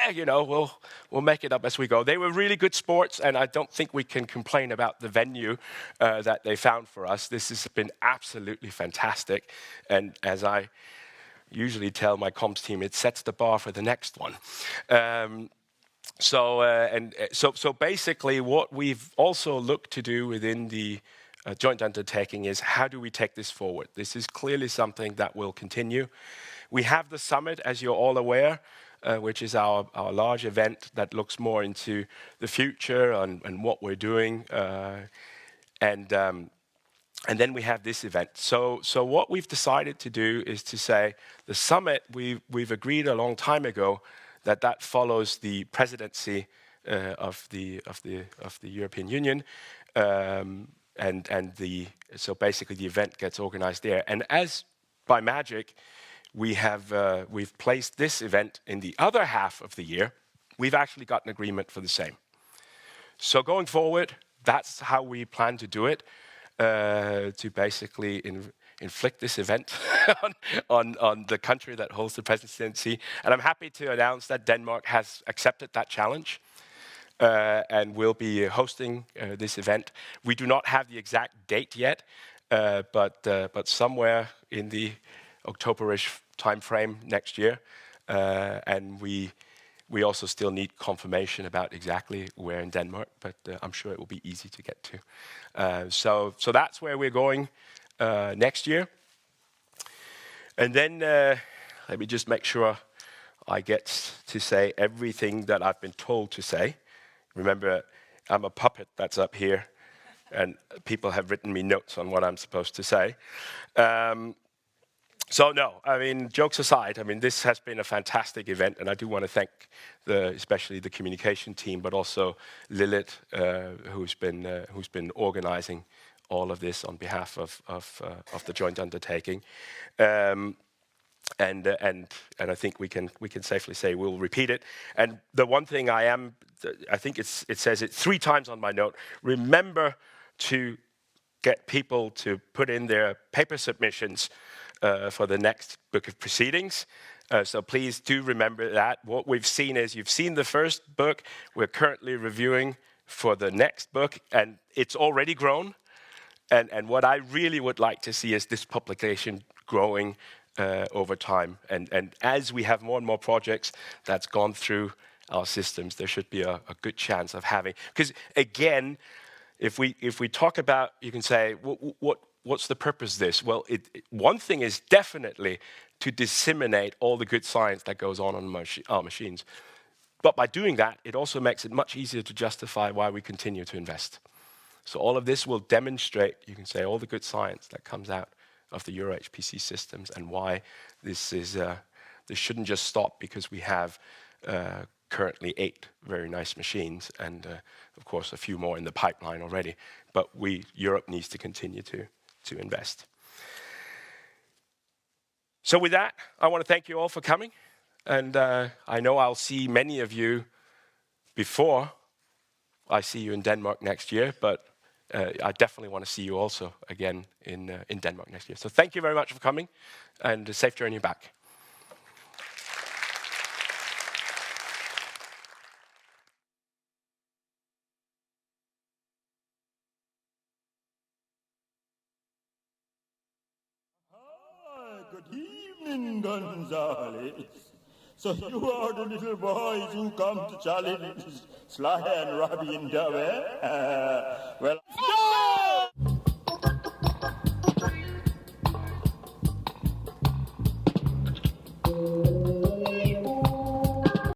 we'll make it up as we go. They were really good sports, and I don't think we can complain about the venue that they found for us. This has been absolutely fantastic, and as I usually tell my comms team, it sets the bar for the next one. So basically, what we've also looked to do within the joint undertaking is, how do we take this forward? This is clearly something that will continue. We have the summit, as you're all aware, which is our large event that looks more into the future and what we're doing. And then we have this event. So what we've decided to do is to say, the summit, we've agreed a long time ago that follows the presidency of the European Union. So basically the event gets organized there. And as by magic, we've placed this event in the other half of the year. We've actually got an agreement for the same. So going forward, that's how we plan to do it, to basically inflict this event on the country that holds the presidency. And I'm happy to announce that Denmark has accepted that challenge and will be hosting this event. We do not have the exact date yet, but somewhere in the October-ish timeframe next year. And we also still need confirmation about exactly where in Denmark, but I'm sure it will be easy to get to. So that's where we're going next year. And then let me just make sure I get to say everything that I've been told to say. Remember, I'm a puppet that's up here, and people have written me notes on what I'm supposed to say. So no, I mean, jokes aside, I mean, this has been a fantastic event, and I do want to thank especially the communication team, but also Lilith, who's been organizing all of this on behalf of the joint undertaking. And I think we can safely say we'll repeat it. And the one thing I think it says it 3 times on my note. Remember to get people to put in their paper submissions for the next book of proceedings. So please do remember that. What we've seen is you've seen the first book. We're currently reviewing for the next book, and it's already grown. And what I really would like to see is this publication growing over time. And as we have more and more projects that's gone through our systems, there should be a good chance of having. Because again, if we talk about, you can say, what's the purpose of this? Well, one thing is definitely to disseminate all the good science that goes on our machines. But by doing that, it also makes it much easier to justify why we continue to invest. So all of this will demonstrate, you can say, all the good science that comes out of the EuroHPC systems and why this shouldn't just stop because we have currently 8 very nice machines and, of course, a few more in the pipeline already. But Europe needs to continue to invest. So with that, I want to thank you all for coming. And I know I'll see many of you before I see you in Denmark next year, but I definitely want to see you also again in Denmark next year. So thank you very much for coming, and a safe journey back. Good evening, Gonzales. So you are the little boys who come to challenge Sly and Robbie and Dove, eh? Well...